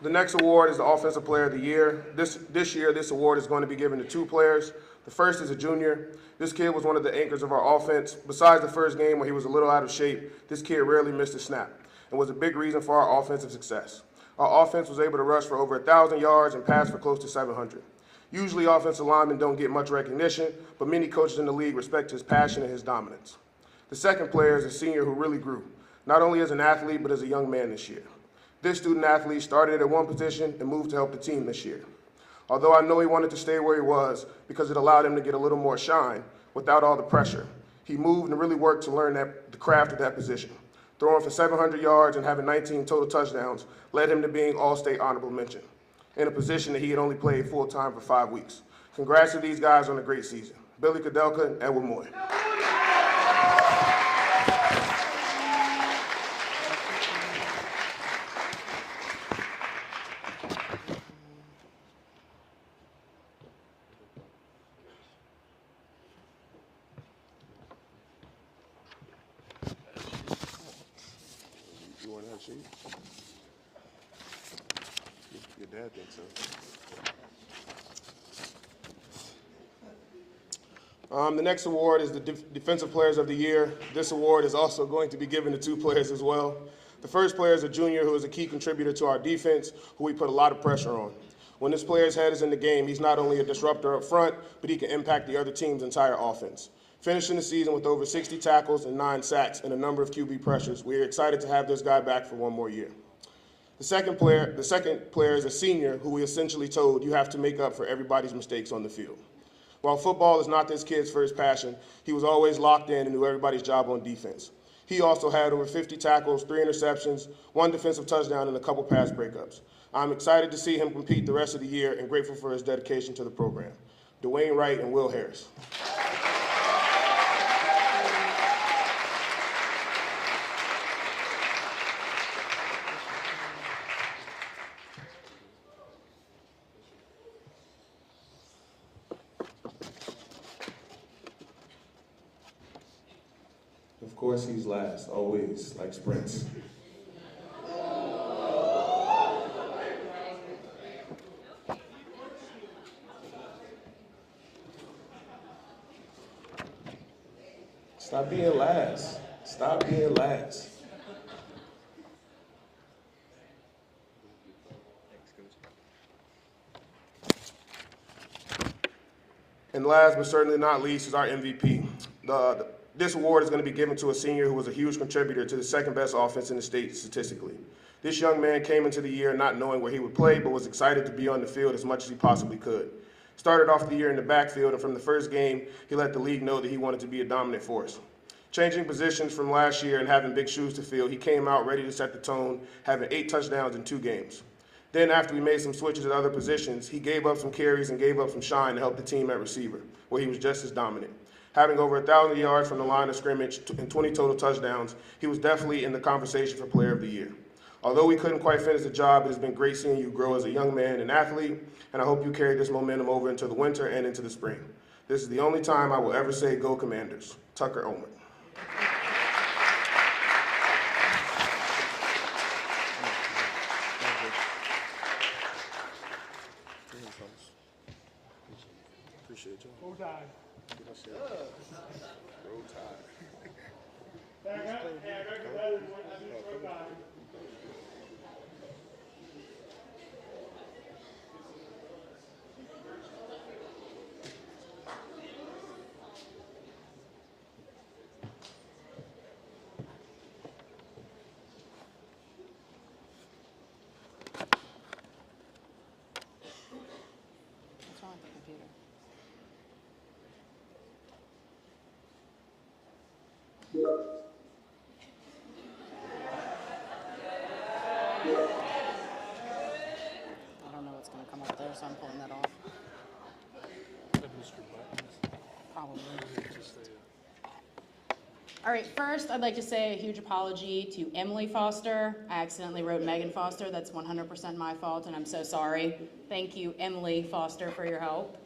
The next award is the Offensive Player of the Year. This year, this award is going to be given to 2 players. The first is a junior. This kid was one of the anchors of our offense. Besides the first game where he was a little out of shape, this kid rarely missed a snap and was a big reason for our offensive success. Our offense was able to rush for over 1,000 yards and pass for close to 700. Usually offensive linemen don't get much recognition, but many coaches in the league respect his passion and his dominance. The second player is a senior who really grew, not only as an athlete, but as a young man this year. This student athlete started at one position and moved to help the team this year. Although I know he wanted to stay where he was because it allowed him to get a little more shine without all the pressure, he moved and really worked to learn the craft of that position. Throwing for 700 yards and having 19 total touchdowns led him to being All-State honorable mention, in a position that he had only played full-time for 5 weeks. Congrats to these guys on a great season. Billy Kudelka and Edward Moy. You want to have a seat? Your dad thinks so. The next award is the Defensive Players of the Year. This award is also going to be given to 2 players as well. The first player is a junior who is a key contributor to our defense, who we put a lot of pressure on. When this player's head is in the game, he's not only a disruptor up front, but he can impact the other team's entire offense. Finishing the season with over 60 tackles and 9 sacks and a number of QB pressures, we are excited to have this guy back for one more year. The second player is a senior who we essentially told you have to make up for everybody's mistakes on the field. While football is not this kid's first passion, he was always locked in and knew everybody's job on defense. He also had over 50 tackles, 3 interceptions, 1 defensive touchdown, and a couple pass breakups. I'm excited to see him compete the rest of the year and grateful for his dedication to the program. Dwayne Wright and Will Harris. Of course he's last, always, like sprints. Stop being last. Stop being last. And last but certainly not least is our MVP. This award is going to be given to a senior who was a huge contributor to the second best offense in the state statistically. This young man came into the year not knowing where he would play, but was excited to be on the field as much as he possibly could. Started off the year in the backfield, and from the first game, he let the league know that he wanted to be a dominant force. Changing positions from last year and having big shoes to fill, he came out ready to set the tone, having 8 touchdowns in 2 games. Then after we made some switches at other positions, he gave up some carries and gave up some shine to help the team at receiver, where he was just as dominant. Having over 1,000 yards from the line of scrimmage and 20 total touchdowns, he was definitely in the conversation for Player of the Year. Although we couldn't quite finish the job, it has been great seeing you grow as a young man and athlete, and I hope you carry this momentum over into the winter and into the spring. This is the only time I will ever say Go Commanders. Tucker Omen. Appreciate you. Roll Tide. Roll Tide. I don't know what's going to come up there, so I'm pulling that off. Probably. All right, first I'd like to say a huge apology to Emily Foster. I accidentally wrote Megan Foster. That's 100% my fault, and I'm so sorry. Thank you, Emily Foster, for your help.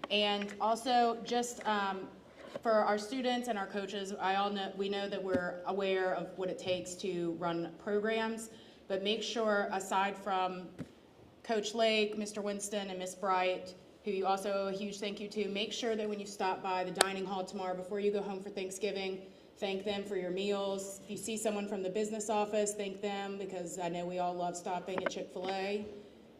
And also, just for our students and our coaches, we know that we're aware of what it takes to run programs, but make sure, aside from Coach Lake, Mr. Winston, and Miss Bright, who you also owe a huge thank you to, make sure that when you stop by the dining hall tomorrow before you go home for Thanksgiving, thank them for your meals. If you see someone from the business office, thank them, because I know we all love stopping at Chick-fil-A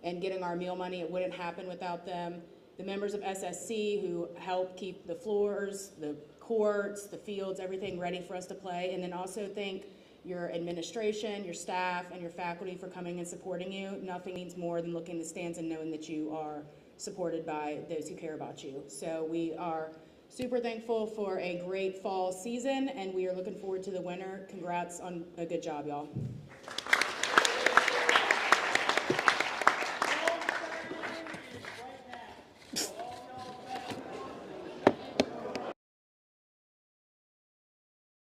and getting our meal money. It wouldn't happen without them. The members of SSC who help keep the floors, the courts, the fields, everything ready for us to play. And then also thank your administration, your staff, and your faculty for coming and supporting you. Nothing means more than looking in the stands and knowing that you are supported by those who care about you. So we are super thankful for a great fall season, and we are looking forward to the winter. Congrats on a good job, y'all.